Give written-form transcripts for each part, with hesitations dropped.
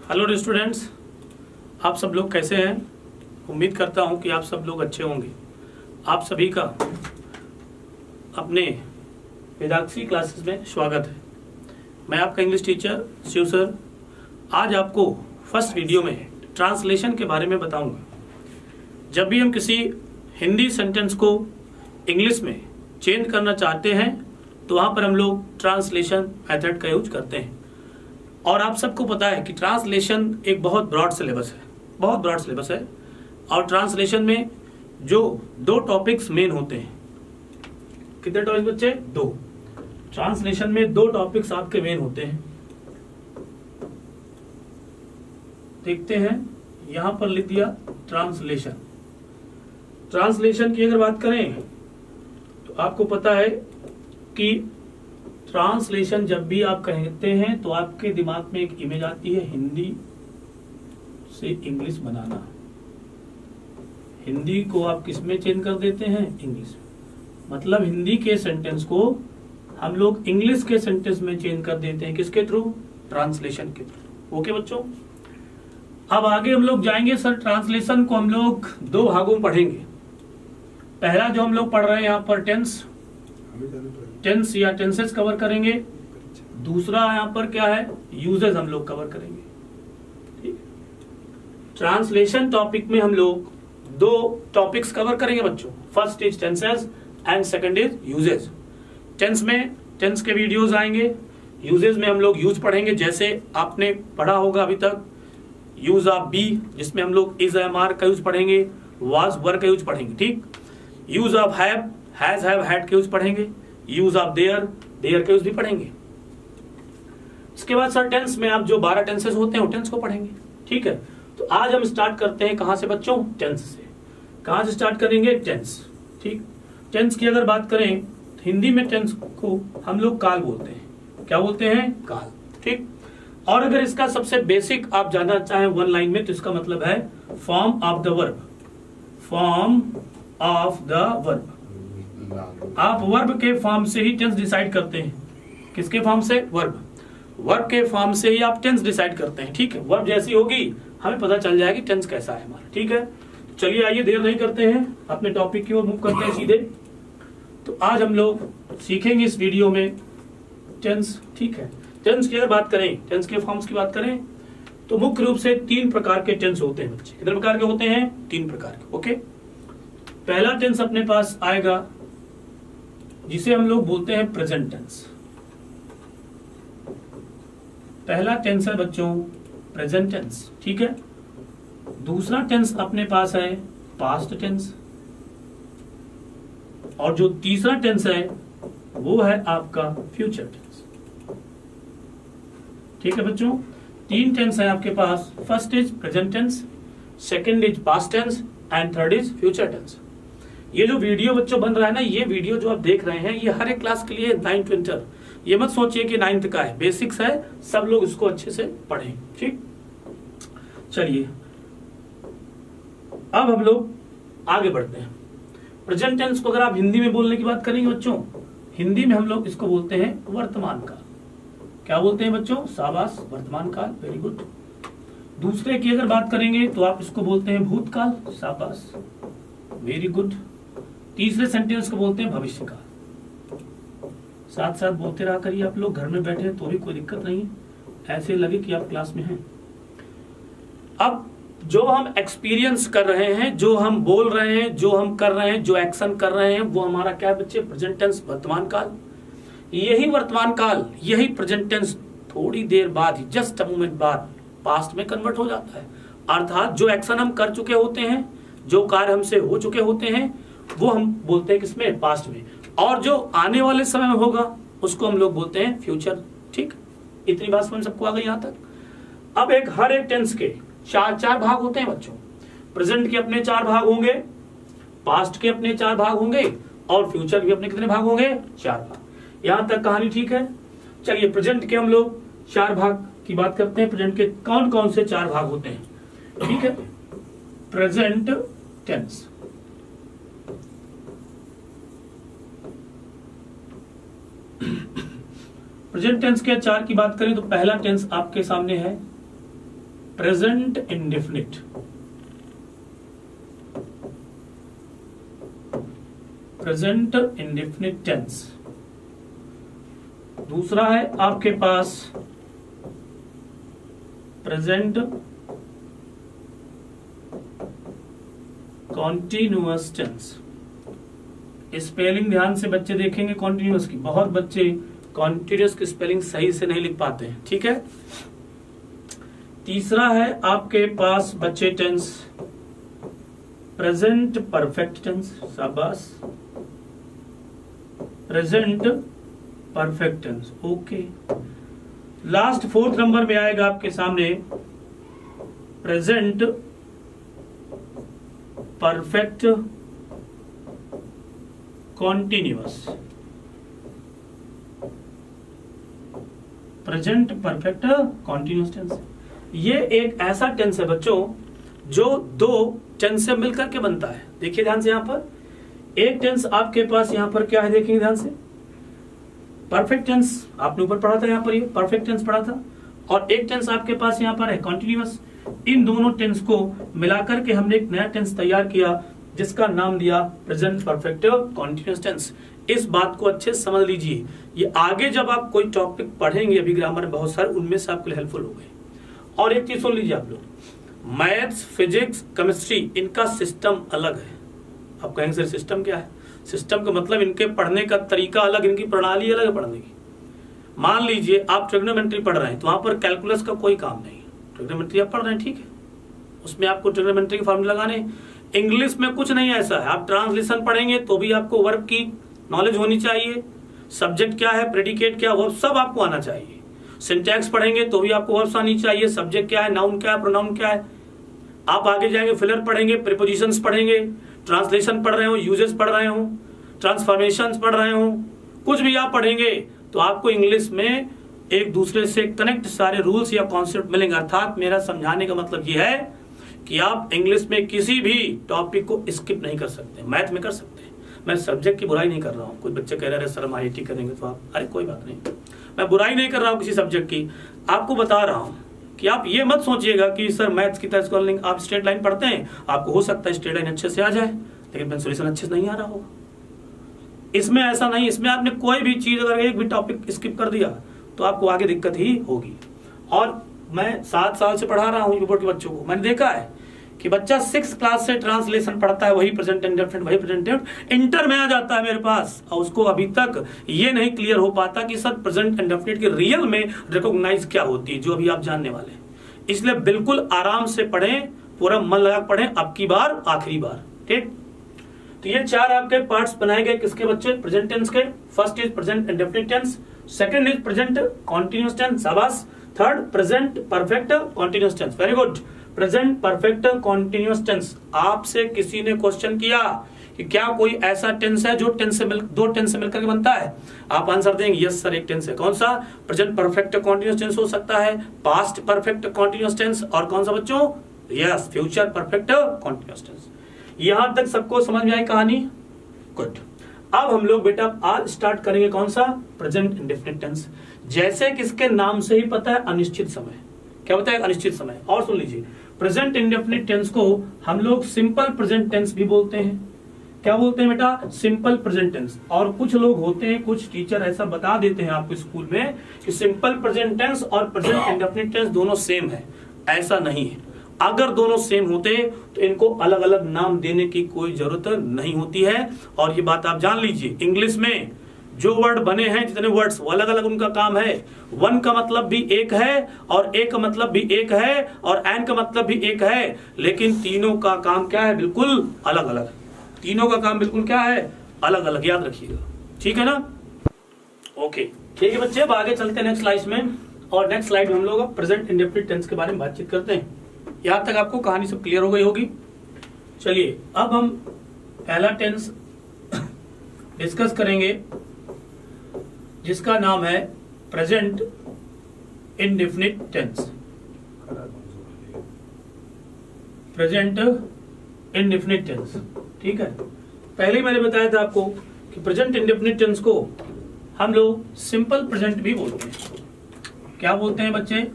Hello students, आप सब लोग कैसे हैं। उम्मीद करता हूं कि आप सब लोग अच्छे होंगे। आप सभी का अपने वेदाक्षी क्लासेस में स्वागत है। मैं आपका इंग्लिश टीचर शिव सर। आज आपको फर्स्ट वीडियो में ट्रांसलेशन के बारे में बताऊंगा। जब भी हम किसी हिंदी सेंटेंस को इंग्लिश में चेंज करना चाहते हैं तो वहां पर हम लोग ट्रांसलेशन मेथड का यूज करते हैं। और आप सबको पता है कि ट्रांसलेशन एक बहुत ब्रॉड सिलेबस है, और ट्रांसलेशन में जो दो टॉपिक्स मेन होते हैं। कितने टॉपिक्स बच्चे? दो। ट्रांसलेशन में दो टॉपिक्स आपके मेन होते हैं। देखते हैं, यहां पर लिख दिया ट्रांसलेशन। ट्रांसलेशन की अगर बात करें तो आपको पता है कि ट्रांसलेशन जब भी आप कहते हैं तो आपके दिमाग में एक इमेज आती है, हिंदी से इंग्लिश बनाना। हिंदी को आप किस में चेंज कर देते हैं? इंग्लिश। मतलब हिंदी के सेंटेंस को हम लोग इंग्लिश के सेंटेंस में चेंज कर देते हैं। किसके थ्रू? ट्रांसलेशन के थ्रू। ओके बच्चों, अब आगे हम लोग जाएंगे। सर, ट्रांसलेशन को हम लोग दो भागों में पढ़ेंगे। पहला जो हम लोग पढ़ रहे हैं यहाँ पर टेंस या टेंसेस कवर करेंगे। दूसरा यहाँ पर क्या है? यूजेस हम लोग कवर करेंगे। ठीक। ट्रांसलेशन टॉपिक में हम लोग दो टॉपिक्स कवर करेंगे बच्चों। First is tenses and second is uses. Tense में टेंस के वीडियोस आएंगे। यूजेस में हम लोग यूज पढ़ेंगे। जैसे आपने पढ़ा होगा अभी तक यूज ऑफ बी, जिसमें हम लोग इज एम आर का यूज पढ़ेंगे, वाज वर का यूज पढ़ेंगे। ठीक। Use of have, has, have, had के यूज पढ़ेंगे। यूज ऑफ देयर, देयर के यूज भी पढ़ेंगे। इसके बाद सर टेंस में आप जो 12 टेंसेस होते हैं वो टेंस को पढ़ेंगे। ठीक है, तो आज हम स्टार्ट करते हैं कहां से बच्चों? टेंस से। कहां से स्टार्ट करेंगे? टेंस। ठीक। टेंस की अगर बात करें तो हिंदी में टेंस को हम लोग काल बोलते हैं। क्या बोलते हैं? काल। ठीक। और अगर इसका सबसे बेसिक आप जानना चाहें वन लाइन में तो इसका मतलब है form of the verb. Form of the verb. आप वर्ब के फॉर्म से ही टेंस डिसाइड करते हैं। किसके फॉर्म से? वर्ब। वर्ब के फॉर्म से ही आप टेंस डिसाइड करते हैं। ठीक है, वर्ब जैसी होगी हमें पता चल जाएगी टेंस कैसा है हमारा। ठीक है, चलिए आइए देर नहीं करते हैं, अपने टॉपिक की ओर मूव करते हैं सीधे। तो आज हम लोग सीखेंगे इस वीडियो में टेंस। ठीक है, टेंस की अगर बात करें, टेंस के फॉर्म्स की बात करें तो मुख्य रूप से 3 प्रकार के टेंस होते हैं बच्चे। कितने प्रकार के होते हैं? 3 प्रकार के। ओके, पहला टेंस अपने पास आएगा जिसे हम लोग बोलते हैं प्रेजेंट टेंस। पहला टेंस है बच्चों प्रेजेंट टेंस। ठीक है। दूसरा टेंस अपने पास है पास्ट टेंस, और जो तीसरा टेंस है वो है आपका फ्यूचर टेंस। ठीक है बच्चों, 3 टेंस है आपके पास। First is present tense, second is past tense and third is future tense. ये जो वीडियो बच्चों बन रहा है ना, ये वीडियो जो आप देख रहे हैं ये हर एक क्लास के लिए 9th इंटर। ये मत सोचिए कि 9th का है, बेसिक्स है, सब लोग इसको अच्छे से पढ़ें। ठीक। चलिए अब हम लोग आगे बढ़ते हैं। प्रेजेंट टेंस को अगर आप हिंदी में बोलने की बात करेंगे बच्चों, हिंदी में हम लोग इसको बोलते हैं वर्तमान काल। क्या बोलते हैं बच्चों? शाबाश, वर्तमान काल। Very good. दूसरे की अगर बात करेंगे तो आप इसको बोलते हैं भूतकाल। शाबाश, वेरी गुड। तीसरे सेंटेंस को बोलते हैं भविष्य काल। साथ साथ बोलते रहा करिए, आप लोग घर में बैठे हैं तो भी कोई दिक्कत नहीं है, ऐसे लगे कि आप क्लास में हैं। अब जो हम एक्सपीरियंस कर रहे हैं, जो हम बोल रहे हैं, जो हम कर रहे हैं, जो एक्शन कर रहे हैं, वो हमारा क्या है बच्चे? प्रेजेंट टेंस, वर्तमान काल। यही वर्तमान काल, यही प्रेजेंट टेंस थोड़ी देर बाद ही, जस्ट अ मोमेंट बाद, पास्ट में कन्वर्ट हो जाता है। अर्थात जो एक्शन हम कर चुके होते हैं, जो कार्य हमसे हो चुके होते हैं, वो हम बोलते हैं किसमें? पास्ट में। और जो आने वाले समय में होगा उसको हम लोग बोलते हैं फ्यूचर। ठीक, इतनी बात समझ सबको आ गई यहां तक। अब हर एक टेंस के 4 भाग होते हैं बच्चों। प्रेजेंट के अपने 4 भाग होंगे, पास्ट के अपने 4 भाग होंगे, और फ्यूचर के अपने कितने भाग होंगे? 4 भाग। यहां तक कहानी ठीक है। चलिए प्रेजेंट के हम लोग 4 भाग की बात करते हैं। प्रेजेंट के कौन कौन से 4 भाग होते हैं? ठीक है, प्रेजेंट टेंस। प्रेजेंट टेंस के 4 की बात करें तो पहला टेंस आपके सामने है present indefinite, present indefinite tense. दूसरा है आपके पास प्रेजेंट कॉन्टिन्यूअस टेंस। स्पेलिंग ध्यान से बच्चे देखेंगे कॉन्टिन्यूअस की, बहुत बच्चे कॉन्टिन्यूअस की स्पेलिंग सही से नहीं लिख पाते हैं, ठीक है। तीसरा है आपके पास बच्चे टेंस प्रेजेंट परफेक्ट टेंस, शाबाश, present perfect tense, okay. Last 4th number में आएगा आपके सामने present perfect continuous, present perfect continuous tense. ये एक ऐसा टेंस है बच्चों जो दो टेंस से मिलकर के बनता है। देखिए ध्यान से, यहां पर एक टेंस आपके पास यहां पर क्या है, देखेंगे ध्यान से, परफेक्ट टेंस आपने ऊपर पढ़ा था, यहां पर ये परफेक्ट टेंस पढ़ा था, और एक टेंस आपके पास यहां पर है कॉन्टिन्यूअस। इन दोनों टेंस को मिलाकर के हमने एक नया टेंस तैयार किया जिसका नाम दिया प्रेजेंट परफेक्ट कॉन्टिन्यूअस टेंस। इस बात को अच्छे से समझ लीजिए, ये आगे जब आप कोई टॉपिक पढ़ेंगे अभी ग्रामर में बहुत सारे, उनमें से आपके लिए हेल्पफुल हो गए। और एक चीज सुन लीजिए आप लोग, मैथ्स, फिजिक्स, केमिस्ट्री, इनका सिस्टम अलग है। आप कहेंगे सर सिस्टम क्या है? सिस्टम का मतलब इनके पढ़ने का तरीका अलग, इनकी प्रणाली अलग है पढ़ने की। मान लीजिए आप ट्रिग्नोमेट्री पढ़ रहे हैं तो वहां पर कैलकुलस का कोई काम नहीं। ट्रिग्नोमेट्री आप पढ़ रहे हैं, ठीक है, उसमें आपको ट्रिग्नोमेट्री के फॉर्मूला लगाने। इंग्लिश में कुछ नहीं ऐसा है। आप ट्रांसलेशन पढ़ेंगे तो भी आपको वर्ब की नॉलेज होनी चाहिए, सब्जेक्ट क्या है, प्रेडिकेट क्या, वो सब आपको आना चाहिए। सिंटैक्स पढ़ेंगे तो भी आपको वर्ब्स आनी चाहिए, सब्जेक्ट क्या है, नाउन क्या है, प्रोनाउन क्या है। आप आगे जाएंगे फिलर पढ़ेंगे, प्रीपोजिशंस पढ़ेंगे, ट्रांसलेशन पढ़ रहे हो, यूजेस पढ़ रहे हो, ट्रांसफॉर्मेशंस पढ़ रहे हो, कुछ भी आप पढ़ेंगे तो आपको इंग्लिश में एक दूसरे से कनेक्ट सारे रूल्स या कॉन्सेप्ट मिलेंगे। अर्थात मेरा समझाने का मतलब यह है कि आप इंग्लिश में किसी भी टॉपिक को स्किप नहीं कर सकते। मैथ में कर सकते हैं, मैं सब्जेक्ट की बुराई नहीं कर रहा हूँ। कुछ बच्चे कह रहे हैं सर हम IIT करेंगे तो आप, अरे कोई बात नहीं, मैं बुराई नहीं कर रहा हूँ किसी सब्जेक्ट की, आपको बता रहा हूँ कि आप ये मत सोचिएगा कि सर मैथ्स की तरह स्कॉलिंग आप स्ट्रेट लाइन पढ़ते हैं, आपको हो सकता है स्ट्रेट लाइन अच्छे से आ जाए लेकिन पेंसिलेशन अच्छे से नहीं आ रहा होगा। इसमें ऐसा नहीं, इसमें आपने कोई भी चीज अगर एक भी टॉपिक स्किप कर दिया तो आपको आगे दिक्कत ही होगी। और मैं 7 साल से पढ़ा रहा हूँ बोर्ड के बच्चों को, मैंने देखा है कि बच्चा 6th क्लास से ट्रांसलेशन पढ़ता है, वही प्रेजेंट इंडेफिनिट, वही प्रेजेंट इंटर में आ जाता है मेरे पास, और उसको अभी तक ये नहीं क्लियर हो पाता कि सर प्रेजेंट इंडेफिनिट की रियल में रिकॉग्नाइज क्या होती है, जो अभी आप जानने वाले हैं। इसलिए बिल्कुल आराम से पढ़ें, पूरा मन लगा पढ़ें, अब की बार आखिरी बार, ठीक। तो ये 4 आपके पार्ट्स बनाए गए किसके बच्चे, प्रेजेंट टेंस के। First is present indefinite tense, second is present continuous tense, शाबाश, third present perfect continuous tense, very good, present perfect continuous tense. आपसे किसी ने क्वेश्चन किया कि क्या कोई ऐसा टेंस है जो दो टेंस से मिलकर के बनता है, आप आंसर देंगे यस सर एक टेंस है। कौन सा? प्रेजेंट परफेक्ट कॉन्टिन्यूअस टेंस हो सकता है, पास्ट परफेक्ट कॉन्टिन्यूअस टेंस, और कौन सा बच्चों? Yes, future perfect continuous tense. यहां तक सबको समझ में आई कहानी? गुड। अब हम लोग बेटा आज स्टार्ट करेंगे कौन सा? Present indefinite tense. जैसे कि इसके नाम से ही पता है अनिश्चित समय। क्या बताया? अनिश्चित समय। और सुन लीजिए, प्रेजेंट इंडेफिनिट टेंस को हम लोग सिंपल प्रेजेंट टेंस भी बोलते हैं। क्या बोलते हैं बेटा? Simple present tense. और कुछ लोग होते हैं, कुछ टीचर ऐसा बता देते हैं आपको स्कूल में कि सिंपल प्रेजेंट टेंस और प्रेजेंट इंडेफिनिट टेंस दोनों सेम है। ऐसा नहीं है। अगर दोनों सेम होते तो इनको अलग अलग नाम देने की कोई जरूरत नहीं होती है। और ये बात आप जान लीजिए, इंग्लिश में जो वर्ड बने हैं, जितने वर्ड्स, वो अलग अलग उनका काम है। वन का मतलब भी एक है, और ए का मतलब भी एक है, और एन का मतलब भी एक है, लेकिन तीनों का काम क्या है? बिल्कुल अलग अलग। तीनों का काम बिल्कुल क्या है? अलग अलग, याद रखिएगा, ठीक है ना? ओके, ठीक है बच्चे, अब आगे चलते हैं नेक्स्ट स्लाइड में। और नेक्स्ट स्लाइड में हम लोग प्रेजेंट इंडेफिनिट टेंस के बारे में बातचीत करते हैं। यहां तक आपको कहानी सब क्लियर हो गई होगी। चलिए अब हम पहला टेंस डिस्कस करेंगे जिसका नाम है present indefinite tense. Present indefinite tense, ठीक है। पहले मैंने बताया था आपको कि प्रेजेंट इंडेफिनिट टेंस को हम लोग सिंपल प्रेजेंट भी बोलते हैं। क्या बोलते हैं बच्चे?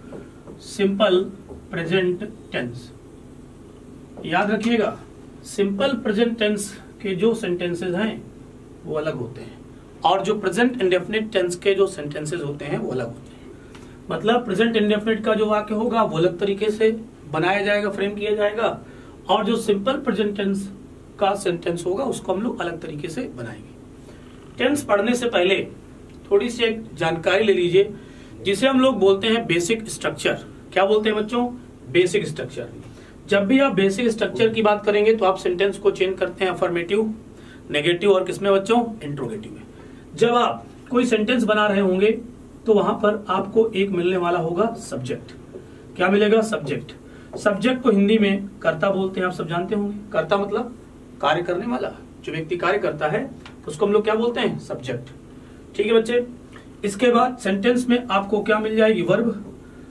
Simple present tense. याद रखिएगा, सिंपल प्रेजेंट टेंस के जो सेंटेंसेस हैं वो अलग होते हैं और जो प्रेजेंट इंडेफिनिट टेंस के जो सेंटेंसेस होते हैं वो अलग होते हैं। मतलब प्रेजेंट इंडेफिनिट का जो वाक्य होगा वो अलग तरीके से बनाया जाएगा, फ्रेम किया जाएगा, और जो सिंपल प्रेजेंट टेंस का सेंटेंस होगा उसको हम लोग अलग तरीके से बनाएंगे। टेंस पढ़ने से पहले थोड़ी सी एक जानकारी ले लीजिए जिसे हम लोग बोलते हैं बेसिक स्ट्रक्चर। क्या बोलते हैं बच्चों? Basic structure. जब भी आप बेसिक स्ट्रक्चर की बात करेंगे तो आप सेंटेंस को चेंज करते हैं अफर्मेटिव, नेगेटिव और किसमें बच्चों? इंट्रोगेटिव में। जब आप कोई सेंटेंस बना रहे होंगे तो वहां पर आपको एक मिलने वाला होगा सब्जेक्ट। क्या मिलेगा? सब्जेक्ट। सब्जेक्ट को हिंदी में कर्ता बोलते हैं, आप सब जानते होंगे। कर्ता मतलब कार्य करने वाला, जो व्यक्ति कार्य करता है उसको हम लोग क्या बोलते हैं? सब्जेक्ट। ठीक है बच्चे। इसके बाद सेंटेंस में आपको क्या मिल जाएगी? वर्ब।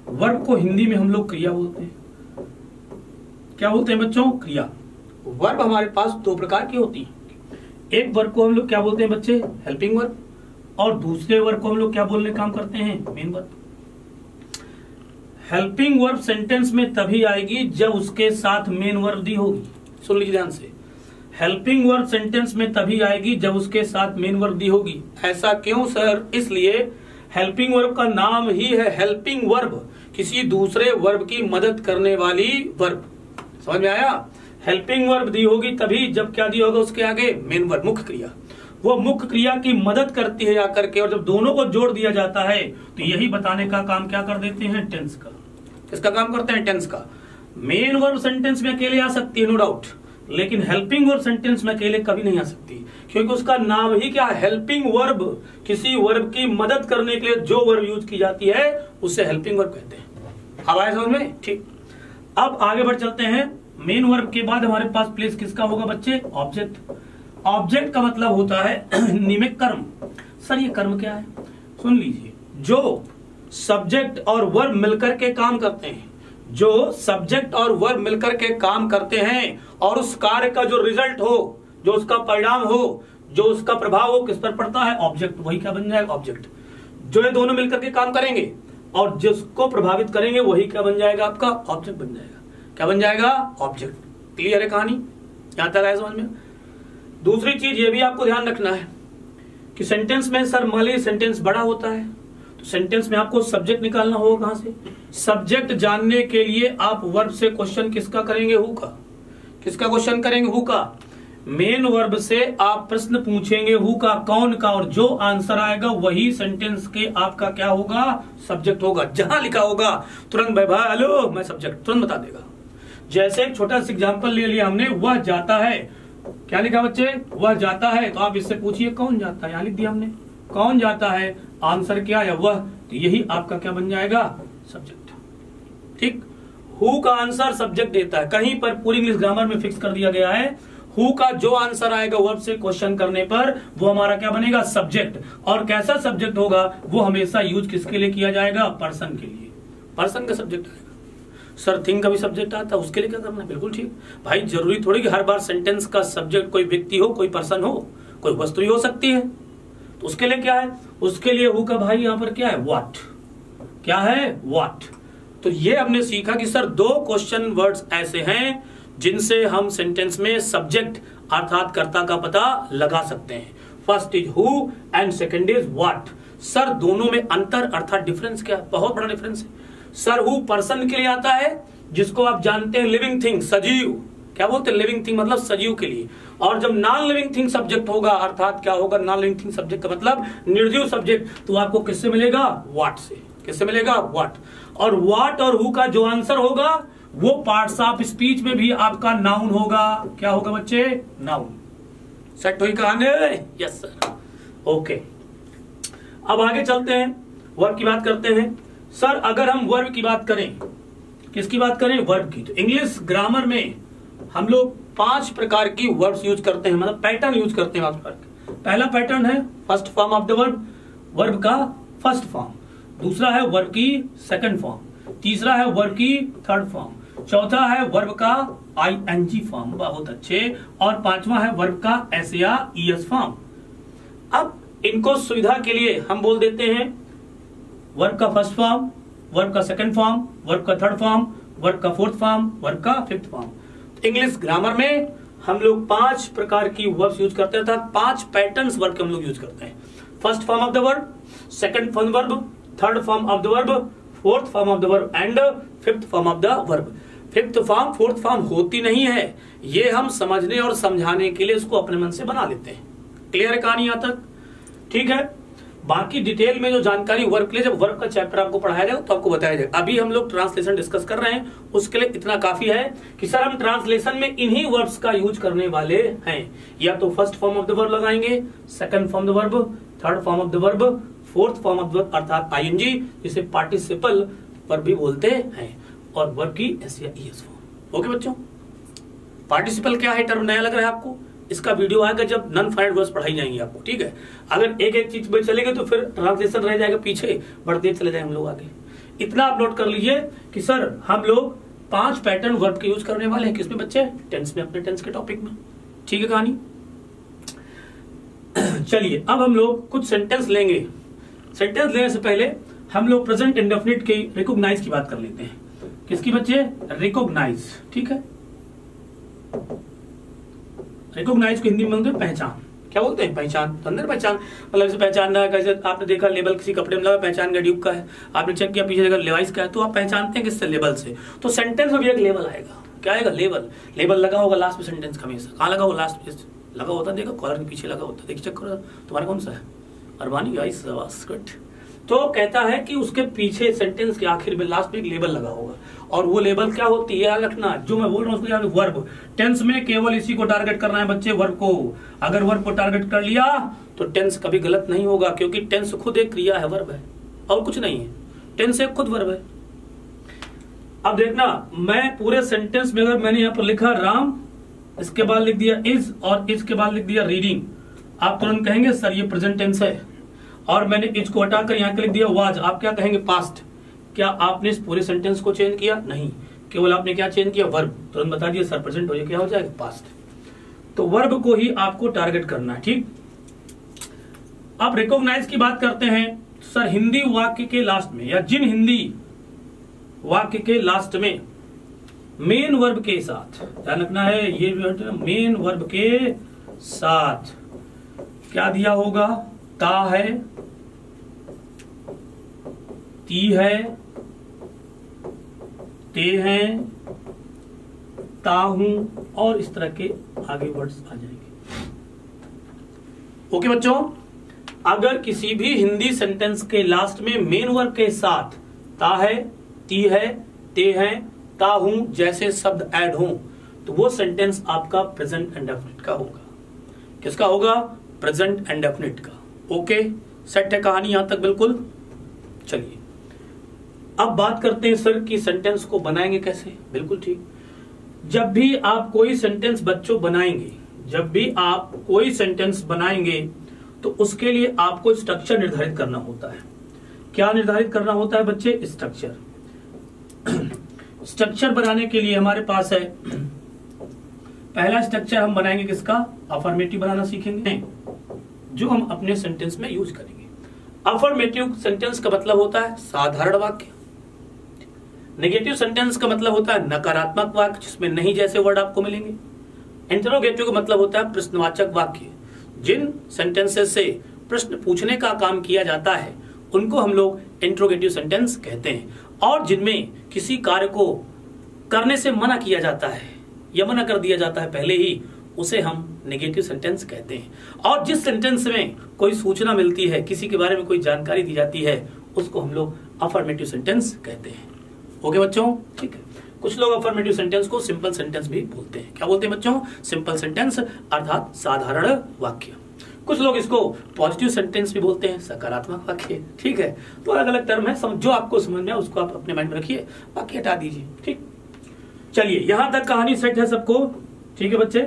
वर्ब को हिंदी में हम लोग क्रिया बोलते हैं। क्या बोलते हैं बच्चों? क्रिया। वर्ब हमारे पास दो प्रकार की होती है। एक वर्ब को हम लोग क्या बोलते हैं बच्चे? हेल्पिंग वर्ब, और दूसरे वर्ब को हम लोग क्या बोलने काम करते हैं? Main verb. Helping verb sentence में तभी आएगी जब उसके साथ मेन वर्ब दी होगी। सुन लीजिए ध्यान से। हेल्पिंग वर्ब सेंटेंस में तभी आएगी जब उसके साथ मेन वर्ब दी होगी। ऐसा क्यों सर? इसलिए हेल्पिंग वर्ब का नाम ही है हेल्पिंग वर्ब, किसी दूसरे वर्ब की मदद करने वाली वर्ब। समझ में आया? हेल्पिंग वर्ब दी होगी तभी जब क्या दिया होगा उसके आगे? मेन वर्ब, मुख्य क्रिया। वो मुख्य क्रिया की मदद करती है आकर के, और जब दोनों को जोड़ दिया जाता है तो यही बताने का काम क्या कर देते हैं? टेंस का। किसका काम करते हैं? टेंस का। मेन वर्ब सेंटेंस में अकेले आ सकती है, नो डाउट, लेकिन हेल्पिंग वर्ब सेंटेंस में अकेले कभी नहीं आ सकती, क्योंकि उसका नाम ही क्या? Helping verb. किसी वर्ब की मदद करने के लिए जो वर्ब यूज की जाती है उसे हेल्पिंग वर्ब कहते हैं। अब आए समझ में? ठीक। अब आगे बढ़ चलते हैं। मेन वर्ब के बाद हमारे पास प्लेस किसका होगा बच्चे? ऑब्जेक्ट। ऑब्जेक्ट का मतलब होता है निमित्त कर्म। सर ये कर्म क्या है? सुन लीजिए, जो सब्जेक्ट और वर्ब मिलकर के काम करते हैं, जो सब्जेक्ट और वर्ब मिलकर के काम करते हैं और उस कार्य का जो रिजल्ट हो, जो उसका परिणाम हो, जो उसका प्रभाव हो, किस पर पड़ता है? ऑब्जेक्ट। वही क्या बन जाएगा? ऑब्जेक्ट। जो ये दोनों मिलकर के काम करेंगे और जिसको प्रभावित करेंगे वही क्या बन जाएगा? आपका ऑब्जेक्ट बन जाएगा। क्या बन जाएगा? ऑब्जेक्ट। क्लियर है कहानी? यहां तक आया समझ में? दूसरी चीज ये भी आपको ध्यान रखना है कि सेंटेंस में सर मान लीजिए सेंटेंस बड़ा होता है तो सेंटेंस में आपको सब्जेक्ट निकालना होगा। कहां से? सब्जेक्ट जानने के लिए आप वर्ब से क्वेश्चन किसका करेंगे? हु का। किसका क्वेश्चन करेंगे? हु का। मेन वर्ब से आप प्रश्न पूछेंगे हु का, कौन का, और जो आंसर आएगा वही सेंटेंस के आपका क्या होगा? सब्जेक्ट होगा। जहां लिखा होगा तुरंत भाई हेलो मैं सब्जेक्ट, तुरंत बता देगा। जैसे एक छोटा सा एग्जांपल ले लिया हमने, वह जाता है। क्या लिखा बच्चे? वह जाता है, तो आप इससे पूछिए कौन जाता है? यहां लिख दिया हमने, कौन जाता है। आंसर क्या है? वह। तो यही आपका क्या बन जाएगा? सब्जेक्ट। ठीक। हु का आंसर सब्जेक्ट देता है। कहीं पर पूरी इंग्लिश ग्रामर में फिक्स कर दिया गया है, हु का जो आंसर आएगा वर्ब से क्वेश्चन करने पर वो हमारा क्या बनेगा? सब्जेक्ट। और कैसा सब्जेक्ट होगा? वो हमेशा यूज किसके लिए किया जाएगा? पर्सन के लिए। पर्सन का सब्जेक्ट आएगा। सर थिंग का भी सब्जेक्ट आता है, उसके लिए क्या करना है? बिल्कुल ठीक भाई। जरूरी थोड़ी कि हर बार सेंटेंस का सब्जेक्ट कोई व्यक्ति हो, कोई पर्सन हो, कोई वस्तु ही हो सकती है। तो उसके लिए क्या है? उसके लिए हु का भाई यहाँ पर क्या है? व्हाट। क्या है? व्हाट। तो ये हमने सीखा कि सर दो क्वेश्चन वर्ड्स ऐसे हैं जिनसे हम सेंटेंस में सब्जेक्ट अर्थात कर्ता का पता लगा सकते हैं। First is who and second is what. Sir दोनों में अंतर अर्थात डिफरेंस क्या है? बहुत बड़ा डिफरेंस है। सर हु पर्सन के लिए आता है जिसको आप जानते हैं लिविंग थिंग, सजीव। क्या बोलते हैं? लिविंग थिंग मतलब सजीव के लिए। और जब नॉन लिविंग थिंग सब्जेक्ट होगा अर्थात क्या होगा? नॉन लिविंग थिंग सब्जेक्ट का मतलब निर्जीव सब्जेक्ट, तो आपको किससे मिलेगा? व्हाट से। किससे मिलेगा? व्हाट। और व्हाट और हु का जो आंसर होगा वो पार्ट्स ऑफ स्पीच में भी आपका नाउन होगा। क्या होगा बच्चे? नाउन। सेट हुई कहानी? Yes sir. ओके, अब आगे चलते हैं, वर्ब की बात करते हैं। सर अगर हम वर्ब की बात करें, किसकी बात करें? वर्ब की। तो इंग्लिश ग्रामर में हम लोग 5 प्रकार की वर्ब्स यूज करते हैं, मतलब पैटर्न यूज करते हैं। पहला पैटर्न है first form of the verb, verb का फर्स्ट फॉर्म। दूसरा है वर्ब की सेकंड फॉर्म। तीसरा है वर्ब की थर्ड फॉर्म। चौथा है वर्ब का आईएनजी फॉर्म। बहुत अच्छे। और पांचवा है वर्ब का एस या ईएस फॉर्म। अब इनको सुविधा के लिए हम बोल देते हैं वर्ब का फर्स्ट फॉर्म, वर्ब का सेकंड फॉर्म, वर्ब का थर्ड फॉर्म, वर्ब का फोर्थ फॉर्म, वर्ब का फिफ्थ फॉर्म। इंग्लिश ग्रामर में हम लोग 5 प्रकार की वर्ब्स यूज करते हैं, अर्थात 5 पैटर्न्स वर्ब के हम लोग यूज करते हैं। First form of the verb, second form verb, third form of the verb, fourth form of the verb and fifth form of the verb. Fifth form fourth form होती नहीं है, ये हम समझने और समझाने के लिए इसको अपने मन से बना लेते हैं। क्लियर है कहानी यहां तक? ठीक है। बाकी डिटेल में जो जानकारी वर्ब के लिए, जब वर्ब का चैप्टर आपको पढ़ाया जाएगा तो आपको बताया जाएगा। अभी हम लोग ट्रांसलेशन डिस्कस कर रहे हैं, उसके लिए इतना काफी है कि सर हम ट्रांसलेशन में इन्हीं वर्ब्स का यूज करने वाले हैं। या तो first form of the verb लगाएंगे, second form of the verb, third form of the verb, fourth form of the verb अर्थात आईएनजी, जिसे पार्टिसिपल वर्ब भी बोलते हैं, और वर्ब की एस या ईएस फॉर्म। ओके बच्चों, पार्टिसिपल क्या है, टर्म नया लग रहा है आपको? इसका वीडियो आएगा जब नॉन फाइनाइट वर्ड्स पढ़ाई जाएंगी आपको, ठीक है। अगर एक एक चीज में चलेंगे तो फिर ट्रांसलेशन रह जाएगा पीछे, बढ़ते चले जाएंगे हम लोग आगे। इतना आप नोट कर लीजिए कि सर हम लोग 5 पैटर्न वर्ब के यूज करने वाले हैं। किसमें बच्चे? टेंस में, अपने टेंस के टॉपिक में। ठीक है कहानी। चलिए अब हम लोग कुछ सेंटेंस लेंगे। सेंटेंस लेने से पहले हम लोग प्रेजेंट इंडेफिनिट की रिकॉग्नाइज की बात कर लेते हैं। किसकी बच्चे? रिकॉग्नाइज। ठीक है, रिकॉग्नाइज को हिंदी में बोलते हैं पहचान। क्या बोलते हैं? पहचान। तो अंदर पहचान मतलब इसे पहचानना है। कैसे? आपने देखा लेबल किसी कपड़े में लगा, पहचान गया ड्यूब का है। आपने चेक किया पीछे जगह लेवाइस का है, तो आप पहचानते हैं किससे? लेबल से। तो सेंटेंस में भी एक लेबल आएगा। क्या आएगा? लेबल। लेबल लगा होगा लास्ट में सेंटेंस का, हमेशा कहाँ लगा हो? लास्ट में लगा होता है, देखो कॉलर के पीछे लगा होता है। देखिए चेक करो तुम्हारा कौन सा है? अरबानी गाइस, गुड। तो कहता है कि उसके पीछे सेंटेंस के आखिर में लास्ट में एक लेबल लगा होगा, और वो लेबल क्या होती है याद रखना। जो मैं बोल रहा हूँ उसको वर्ब। टेंस में केवल इसी को टारगेट करना है बच्चे, वर्ब को। अगर वर्ब को टारगेट कर लिया तो टेंस कभी गलत नहीं होगा, क्योंकि टेंस खुद एक क्रिया है, वर्ब है, और कुछ नहीं है। टेंस एक खुद वर्ब है। अब देखना, मैं पूरे सेंटेंस में अगर मैंने यहाँ पर लिखा राम, इसके बाद लिख दिया इज, और इसके बाद लिख दिया रीडिंग, आप तुरंत कहेंगे सर ये प्रेजेंट टेंस है। और मैंने इज को हटाकर यहाँ लिख दिया वाज, आप क्या कहेंगे? पास्ट। क्या आपने इस पूरे सेंटेंस को चेंज किया? नहीं, केवल आपने क्या चेंज किया? वर्ब। तुरंत बता दिया सर प्रेजेंट हो जाए, क्या हो जाएगा? पास्ट। तो वर्ब को ही आपको टारगेट करना है। ठीक, आप रिकॉग्नाइज की बात करते हैं सर हिंदी वाक्य के लास्ट में, या जिन हिंदी वाक्य के लास्ट में मेन वर्ब के साथ, ध्यान रखना है ये मेन वर्ब के साथ क्या दिया होगा? ता है, ती है, ते हैं, ता हूं, और इस तरह के आगे वर्ड्स आ जाएंगे। ओके बच्चों, अगर किसी भी हिंदी सेंटेंस के लास्ट में मेन वर्ब के साथ ता है, ती है, ते हैं, ता हूं जैसे शब्द ऐड हों, तो वो सेंटेंस आपका प्रेजेंट इंडेफिनिट का होगा। किसका होगा? प्रेजेंट इंडेफिनिट का। ओके, सेट है कहानी यहां तक? बिल्कुल। चलिए अब बात करते हैं सर कि सेंटेंस को बनाएंगे कैसे। बिल्कुल ठीक। जब भी आप कोई सेंटेंस बच्चों बनाएंगे, जब भी आप कोई सेंटेंस बनाएंगे तो उसके लिए आपको स्ट्रक्चर निर्धारित करना होता है। क्या निर्धारित करना होता है बच्चे? स्ट्रक्चर। स्ट्रक्चर बनाने के लिए हमारे पास है, पहला स्ट्रक्चर हम बनाएंगे किसका? अफर्मेटिव बनाना सीखेंगे, जो हम अपने सेंटेंस में यूज करेंगे। अफर्मेटिव सेंटेंस का मतलब होता है साधारण वाक्य। नेगेटिव सेंटेंस का मतलब होता है नकारात्मक वाक्य, जिसमें नहीं जैसे वर्ड आपको मिलेंगे। इंटरोगेटिव का मतलब होता है प्रश्नवाचक वाक्य। जिन सेंटेंसेस से प्रश्न पूछने का काम किया जाता है उनको हम लोग इंटरोगेटिव सेंटेंस कहते हैं, और जिनमें किसी कार्य को करने से मना किया जाता है या मना कर दिया जाता है पहले ही, उसे हम नेगेटिव सेंटेंस कहते हैं। और जिस सेंटेंस में कोई सूचना मिलती है, किसी के बारे में कोई जानकारी दी जाती है, उसको हम लोग अफर्मेटिव सेंटेंस कहते हैं। ओके बच्चों, ठीक है। कुछ लोग अफर्मेटिव सेंटेंस को सिंपल सेंटेंस भी बोलते हैं। क्या बोलते हैं बच्चों? सिंपल सेंटेंस अर्थात साधारण वाक्य। कुछ लोग इसको पॉजिटिव सेंटेंस भी बोलते हैं, सकारात्मक वाक्य। ठीक है, तो अलग अलग टर्म है, जो आपको समझ में उसको आप अपने माइंड में रखिए, बाकी हटा दीजिए। ठीक, चलिए यहां तक कहानी सेट है सबको? ठीक है बच्चे,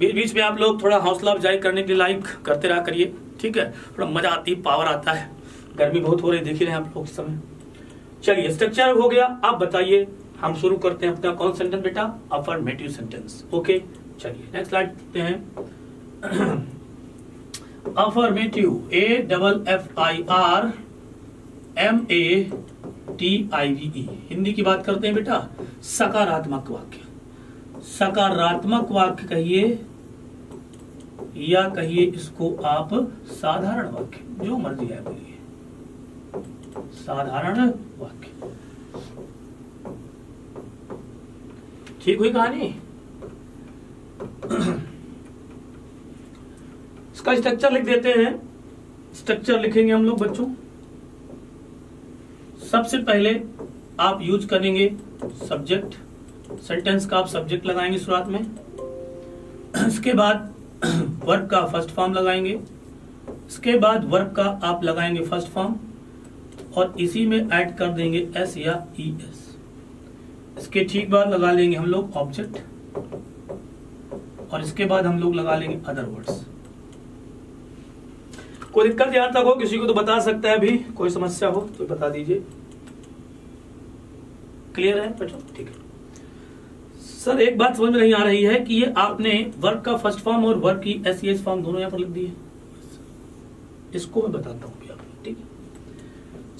बीच बीच में आप लोग थोड़ा हौसला अफजाई करने के लिए लाइक करते रहा करिए। ठीक है, थोड़ा मजा आती है, पावर आता है। गर्मी बहुत हो रही, देख ही रहे हैं आप लोग इस समय। चलिए स्ट्रक्चर हो गया, आप बताइए हम शुरू करते हैं अपना कौन सेंटेंस बेटा? Affirmative sentence. ओके, चलिए नेक्स्ट स्लाइड देखते हैं। Affirmative, AFFIR MATIVE। हिंदी की बात करते हैं बेटा, सकारात्मक वाक्य। सकारात्मक वाक्य कहिए या कहिए इसको आप साधारण वाक्य, जो मर्जी है बोलिए, साधारण वाक्य। ठीक हुई कहानी। इसका स्ट्रक्चर लिख देते हैं। स्ट्रक्चर लिखेंगे हम लोग बच्चों। सबसे पहले आप यूज करेंगे सब्जेक्ट, सेंटेंस का आप सब्जेक्ट लगाएंगे शुरुआत में। इसके बाद वर्ब का फर्स्ट फॉर्म लगाएंगे। इसके बाद वर्ब का आप लगाएंगे फर्स्ट फॉर्म और इसी में ऐड कर देंगे एस या ES। इसके ठीक बाद लगा लेंगे हम लोग ऑब्जेक्ट और इसके बाद हम लोग लगा लेंगे अदर वर्ड्स। कोई दिक्कत यहां तक हो किसी को तो बता सकता है, अभी कोई समस्या हो तो बता दीजिए। क्लियर है बच्चों? ठीक है सर, एक बात समझ में नहीं आ रही है कि ये आपने वर्ब का फर्स्ट फॉर्म और वर्ब की SES फॉर्म दोनों यहां पर लिख दिए। इसको मैं बताता हूं भी आपको। ठीक है,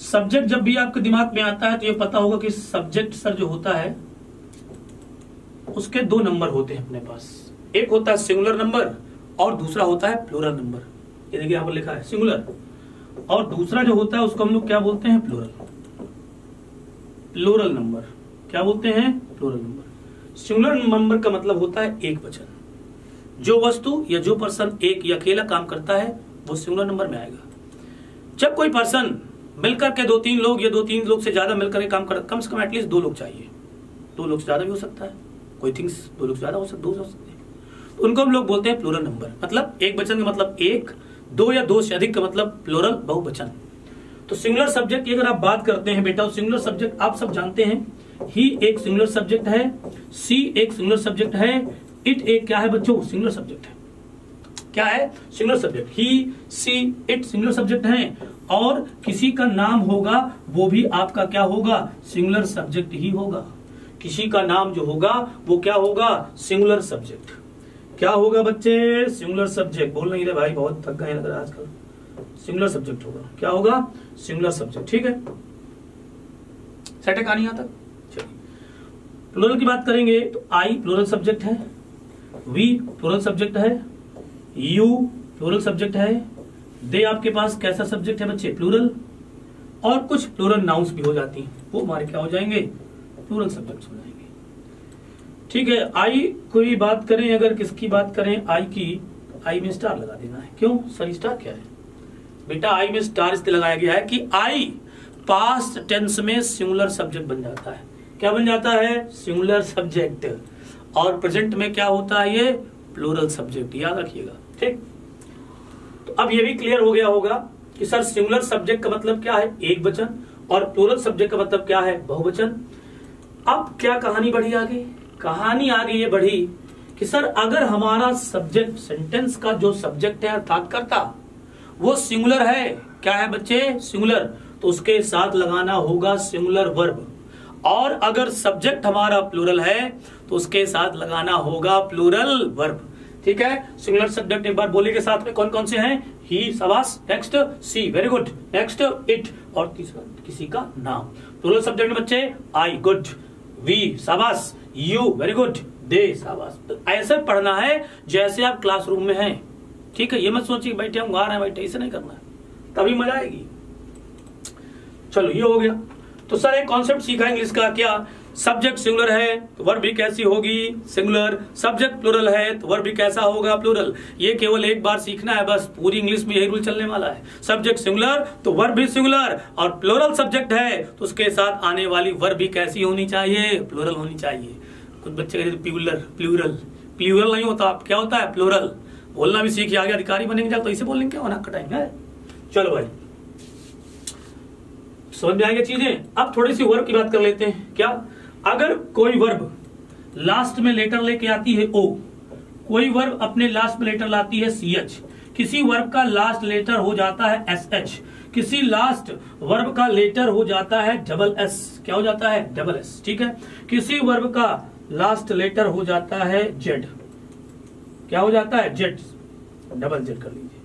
सब्जेक्ट जब भी आपके दिमाग में आता है तो ये पता होगा कि सब्जेक्ट सर जो होता है उसके दो नंबर होते हैं अपने पास। एक होता है सिंगुलर नंबर और दूसरा होता है प्लूरल नंबर। ये देखिए यहाँ पर लिखा है सिंगुलर, और दूसरा जो होता है उसको हम लोग क्या बोलते हैं? प्लूरल। प्लूरल नंबर क्या बोलते हैं? Plural number. सिंगुलर नंबर का मतलब होता है एक वचन। जो वस्तु या जो पर्सन एक या अकेला काम करता है वो सिंगुलर नंबर में आएगा। जब कोई पर्सन मिलकर के 2-3 लोग या 2-3 लोग से ज्यादा मिलकर के काम कर, कम से कम एटलीस्ट 2 लोग चाहिए। 2 लोग से ज्यादा भी हो सकता है, कोई थिंग्स 2 लोग से ज्यादा हो सकते हैं, तो उनको हम लोग बोलते हैं प्लूरल नंबर। मतलब एक वचन का मतलब एक, 2 या 2 से अधिक का मतलब प्लूरल बहुवचन। तो सिंगुलर सब्जेक्ट की अगर आप बात करते हैं बेटा, सिंगुलर सब्जेक्ट आप सब जानते हैं, ही एक सिंगुलर सब्जेक्ट है, सी एक सिंगुलर सब्जेक्ट है, इट एक क्या है बच्चों? सिंगुलर सब्जेक्ट है। क्या है? Singular subject. He, she, it singular subject हैं, और किसी का नाम होगा वो भी आपका क्या होगा? सिंगुलर सब्जेक्ट ही होगा। किसी का नाम जो होगा वो क्या होगा? Singular subject. क्या होगा बच्चे? Singular subject. बोल नहीं रहे भाई, बहुत थक गए लग रहा है आजकल। सिंगुलर सब्जेक्ट होगा। क्या होगा? Singular subject. ठीक है, सेट है कहानी यहां तक? चलिए, प्लूरल की बात करेंगे तो आई प्लूरल सब्जेक्ट है, वी प्लूरल सब्जेक्ट है, यू प्लूरल सब्जेक्ट है, दे आपके पास कैसा सब्जेक्ट है बच्चे? प्लूरल। और कुछ प्लूरल नाउन्स भी हो जाती हैं, वो हमारे क्या हो जाएंगे? प्लूरल सब्जेक्ट हो जाएंगे। ठीक है, आई कोई बात करें, अगर किसकी बात करें आई की, आई में स्टार लगा देना है। क्यों सर? स्टार क्या है बेटा? आई में स्टार इसलिए लगाया गया है कि आई पास्ट टेंस में सिंगुलर सब्जेक्ट बन जाता है। क्या बन जाता है? Singular subject. और प्रेजेंट में क्या होता है? ये प्लूरल सब्जेक्ट। याद रखिएगा। ठीक, तो अब ये भी क्लियर हो गया होगा कि सर सिंगुलर सब्जेक्ट का मतलब क्या है? एक वचन, और प्लूरल सब्जेक्ट का मतलब क्या है? बहुवचन। अब क्या कहानी बढ़ी आगे? कहानी आगे ये बढ़ी कि सर अगर हमारा सब्जेक्ट, सेंटेंस का जो सब्जेक्ट है अर्थात कर्ता, वो सिंगुलर है। क्या है बच्चे? सिंगुलर। तो उसके साथ लगाना होगा सिंगुलर वर्ब। और अगर सब्जेक्ट हमारा प्लूरल है तो उसके साथ लगाना होगा प्लूरल वर्ब। ठीक है, सिंगुलर सब्जेक्ट एक बार बोलेंगे साथ में कौन कौन से हैं? ही, शाबाश, next she, very good, next it, और तीसरा किसी का नाम। प्लूरल सब्जेक्ट में बच्चे आई, गुड, वी, शाबाश, यू, वेरी गुड, दे, शाबाश। तो ऐसे पढ़ना है जैसे आप क्लासरूम में हैं। ठीक है, ये मत सोचिए बैठे हम गा रहे हैं, बैठे, इसे नहीं करना है, तभी मजा आएगी। चलो ये हो गया। तो सर एक कॉन्सेप्ट सीखा इंग्लिश का, क्या? सब्जेक्ट सिंगुलर है तो वर्ब भी कैसी होगी? सिंगुलर। सब्जेक्ट प्लूरल है तो वर्ब भी कैसा होगा? प्लूरल। ये केवल एक बार सीखना है बस, पूरी इंग्लिश में यही रूल चलने वाला है। सब्जेक्ट सिंगुलर तो वर्ब भी सिंगुलर, और प्लूरल सब्जेक्ट है तो उसके साथ आने वाली वर्ब भी कैसी होनी चाहिए? प्लूरल होनी चाहिए। कुछ बच्चे कहते प्लूरल, प्लूरल, प्लूरल नहीं होता, क्या होता है? प्लूरल। बोलना भी सीखिए, आगे अधिकारी बनेंगे तो इसे बोलेंगे, क्या होना कटाएंगे। चलो भाई, समझ में आएगी चीजें। अब थोड़ी सी वर्ब की बात कर लेते हैं। क्या? अगर कोई वर्ब लास्ट में लेटर लेके आती है ओ, कोई वर्ब अपने लास्ट में लेटर लाती है CH, किसी वर्ब का लास्ट लेटर हो जाता है SH, किसी लास्ट वर्ब का लेटर हो जाता है SS। क्या हो जाता है? SS। ठीक है, किसी वर्ब का लास्ट लेटर हो जाता है Z। क्या हो जाता है? Z, डबल Z कर लीजिए।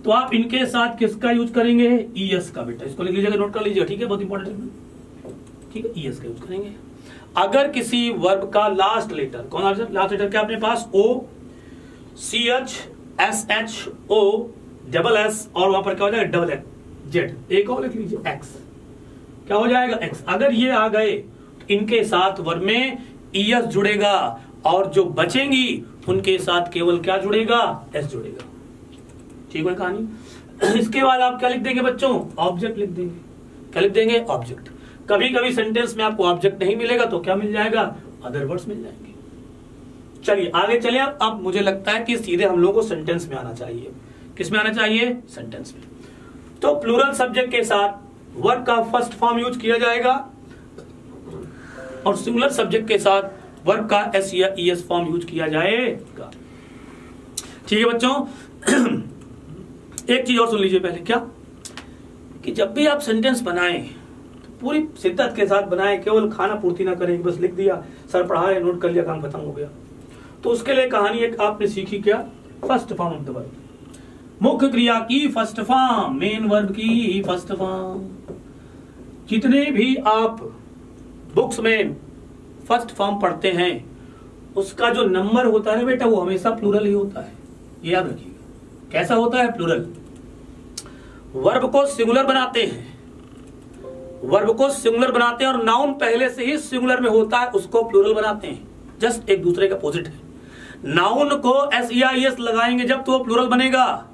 तो आप इनके साथ किसका यूज करेंगे? ईएस का। बेटा इसको लिख लीजिएगा, नोट कर लीजिएगा, ठीक है, बहुत इंपॉर्टेंट, ठीक है, ईएस का यूज करेंगे। अगर किसी वर्ब का लास्ट लेटर, कौन लास्ट लेटर क्या अपने पास? ओ, सी एच, एस एच, ओ, डबल एस, और वहां पर क्या हो जाएगा? Double Z. एक और लिख लीजिए, एक्स। क्या हो जाएगा? एक्स। अगर ये आ गए इनके साथ वर्ब में ईएस जुड़ेगा, और जो बचेंगी उनके साथ केवल क्या जुड़ेगा? एस जुड़ेगा। ठीक है कहानी। इसके बाद आप क्या लिख देंगे बच्चों? ऑब्जेक्ट लिख देंगे। क्या लिख देंगे? ऑब्जेक्ट। कभी कभी सेंटेंस में आपको ऑब्जेक्ट नहीं मिलेगा तो क्या मिल जाएगा? अदर वर्ड्स मिल जाएंगे। चलिए आगे चले। अब मुझे लगता है कि सीधे हम लोगों को सेंटेंस में आना चाहिए। किस में आना चाहिए? सेंटेंस में। तो प्लूरल सब्जेक्ट के साथ वर्ब का फर्स्ट फॉर्म यूज किया जाएगा, और सिंगुलर सब्जेक्ट के साथ वर्ब का एस या ईएस फॉर्म यूज किया जाएगा। ठीक है बच्चों। एक चीज और सुन लीजिए पहले, क्या कि जब भी आप सेंटेंस बनाएं तो पूरी शिद्दत के साथ बनाएं, केवल खाना पूर्ति ना करें, बस लिख दिया, सर पढ़ाया, नोट कर लिया, काम खत्म हो गया। तो उसके लिए कहानी एक आपने सीखी, क्या? First form of the verb, मुख्य क्रिया की फर्स्ट फॉर्म, मेन वर्ब की फर्स्ट फॉर्म। जितने भी आप बुक्स में फर्स्ट फॉर्म पढ़ते हैं उसका जो नंबर होता है बेटा वो हमेशा प्लूरल ही होता है, ये याद रखिएगा। कैसा होता है? प्लूरल। वर्ब को सिंगुलर बनाते हैं, वर्ब को सिंगुलर बनाते हैं, और नाउन पहले से ही सिंगुलर में होता है उसको प्लूरल बनाते हैं। जस्ट एक दूसरे का अपोजिट है। नाउन को एस या एस लगाएंगे जब तो वो प्लूरल बनेगा,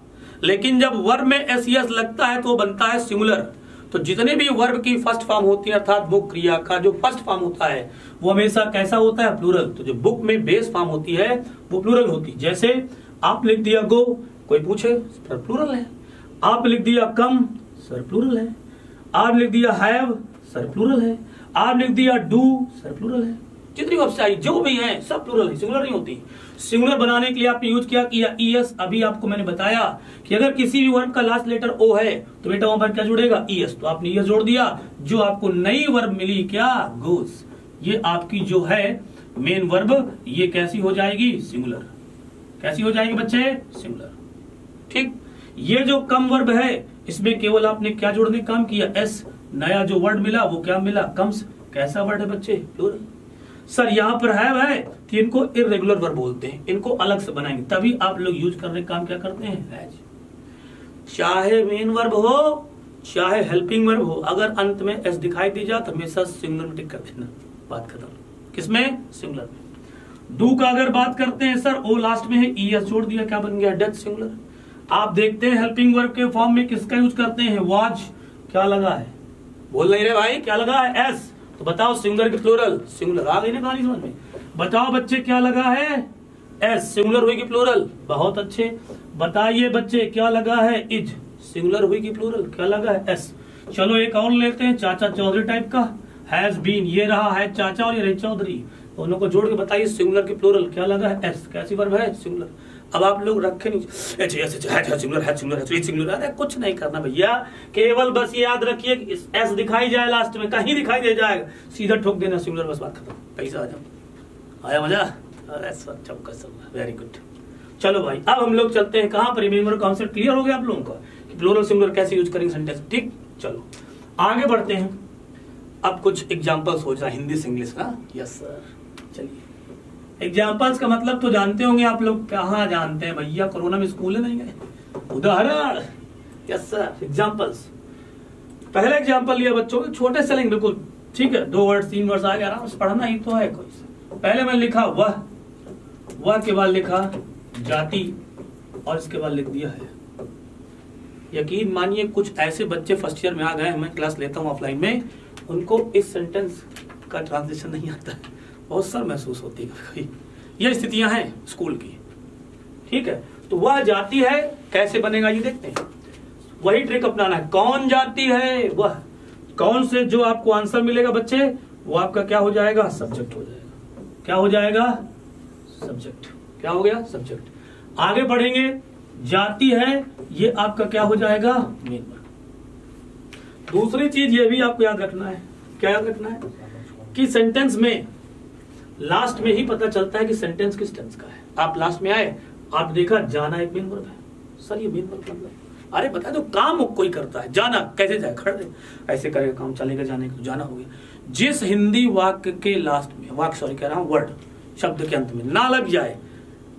लेकिन जब वर्ब में एस एस लगता है तो बनता है सिंगुलर। तो जितने भी वर्ब की फर्स्ट फॉर्म होती है, अर्थात मुख्य क्रिया का जो फर्स्ट फॉर्म होता है वो हमेशा कैसा होता है? प्लूरल। तो जो बुक में बेस फॉर्म होती है वो प्लूरल होती है। जैसे आप लिख दिया गो, कोई पूछे, सर प्लूरल है। आप लिख दिया कम, सर प्लूरल है। आप लिख दिया हैव, सर प्लूरल है। आप लिख दिया डू, सर प्लूरल है। जितनी वर्ब्स आई जो भी हैं सब प्लूरल है, सिंगुलर नहीं होती। सिंगुलर बनाने के लिए आपने यूज किया ईएस। अभी आपको मैंने बताया कि अगर किसी भी वर्ब का लास्ट लेटर ओ है तो बेटा वहां पर क्या जुड़ेगा? ईएस। तो आपने ईएस जोड़ दिया, जो आपको नई वर्ब मिली क्या? गोस। ये आपकी जो है मेन वर्ब, ये कैसी हो जाएगी? सिंगुलर। कैसी हो जाएगी बच्चे? सिंगुलर। ठीक। ये जो कम वर्ब है इसमें केवल आपने क्या जोड़ने काम किया? एस। नया जो वर्ड मिला वो क्या मिला? कम्स। कैसा वर्ड है बच्चे? प्लूरल। सर यहाँ पर है कि इनको इर्रेगुलर वर्ब बोलते हैं, इनको अलग से बनाएंगे, तभी आप लोग यूज करने काम क्या करते हैं? हैज। चाहे मेन वर्ब हो चाहे हेल्पिंग वर्ब हो, अगर अंत में एस दिखाई दी जाए तो हमेशा सिंगुलर में टिक कर देना, बात खत्म। किसमें? सिंगुलर में। डू का अगर बात करते हैं सर ओ लास्ट में है, ईएस जोड़ दिया, क्या बन गया? डच। सिंगुलर। आप देखते हैं हेल्पिंग वर्ब के फॉर्म में किसका यूज करते हैं? वॉच। क्या लगा है? बोल नहीं रहे भाई, क्या लगा है? एस। तो बताओ सिंगुलर की प्लूरल? सिंगुलर। आ गई ना कहानी समझ में? बताओ बच्चे क्या लगा है? एस। सिंगुलर हुई की प्लूरल? बहुत अच्छे। बताइए बच्चे क्या लगा है? इज। सिंगुलर हुई की प्लूरल? क्या लगा है? एस। चलो एक और लेते हैं, चाचा चौधरी टाइप का। हैज बीन, ये रहा है चाचा और ये रही चौधरी, दोनों को जोड़ के बताइए सिंगुलर की प्लूरल क्या लगा है? एस। कैसी वर्ब है? सिंगुलर। अब आप लोग रखे नहीं सिंगुलर, अरे कुछ नहीं करना भैया, केवल बस ये याद रखिए एस दिखाई जाए लास्ट में, कहीं दिखाई दे जाएगा सीधा ठोक देना सिंगुलर, बस बात खत्म। पैसा आ जाओ। आया मजा? अरे सर चौकस, वेरी गुड। चलो भाई अब हम लोग चलते हैं कहां पर? मेन कॉन्सेप्ट क्लियर हो गया आप लोगों का कि प्लूरल सिंगुलर कैसे यूज करेंगे सेंटेंस। ठीक, चलो आगे बढ़ते हैं। अब कुछ एग्जांपल्स हो जाए हिंदी से इंग्लिश का। यस सर, चलिए एग्जांपल्स का मतलब तो जानते होंगे आप लोग। कहाँ जानते हैं भैया, कोरोना में स्कूल नहीं गए। उदाहरण। Yes sir, examples. पहला एग्जांपल लिया बच्चों के, छोटे से लेंगे बिल्कुल, ठीक है, 2 वर्ड 3 वर्ड आगे आराम से पढ़ना ही तो है। कोई पहले मैंने लिखा वह के बाद लिखा जाति और इसके बाद लिख दिया है। यकीन मानिए कुछ ऐसे बच्चे फर्स्ट ईयर में आ गए, मैं क्लास लेता हूँ ऑफलाइन में, उनको इस सेंटेंस का ट्रांसलेशन नहीं आता है, बहुत सर महसूस होती है। ये स्थितियां हैं स्कूल की, ठीक है। तो वह जाति है, कैसे बनेगा ये देखते हैं। वही ट्रिक अपनाना है। कौन जाति है? वह। कौन से जो आपको आंसर मिलेगा बच्चे, वो आपका क्या हो जाएगा? सब्जेक्ट हो जाएगा। क्या हो जाएगा? सब्जेक्ट। क्या हो गया? सब्जेक्ट। आगे बढ़ेंगे, जाति है, ये आपका क्या हो जाएगा? Main verb. दूसरी चीज ये भी आपको याद रखना है। क्या याद रखना है? कि सेंटेंस में लास्ट में ही पता चलता है कि सेंटेंस किस टेंस का है। आप लास्ट में आए, आप देखा जाना एक मेन वर्ब है। सर ये मेन वर्ब मतलब अरे बता दो, काम कोई करता है, जाना कैसे जाए, खड़े ऐसे करेगा, काम चलेगा, जाने का जाना हो गया। जिस हिंदी वाक्य के लास्ट में, वाक्य सॉरी कह रहा हूं, वर्ड शब्द के अंत में ना लग जाए,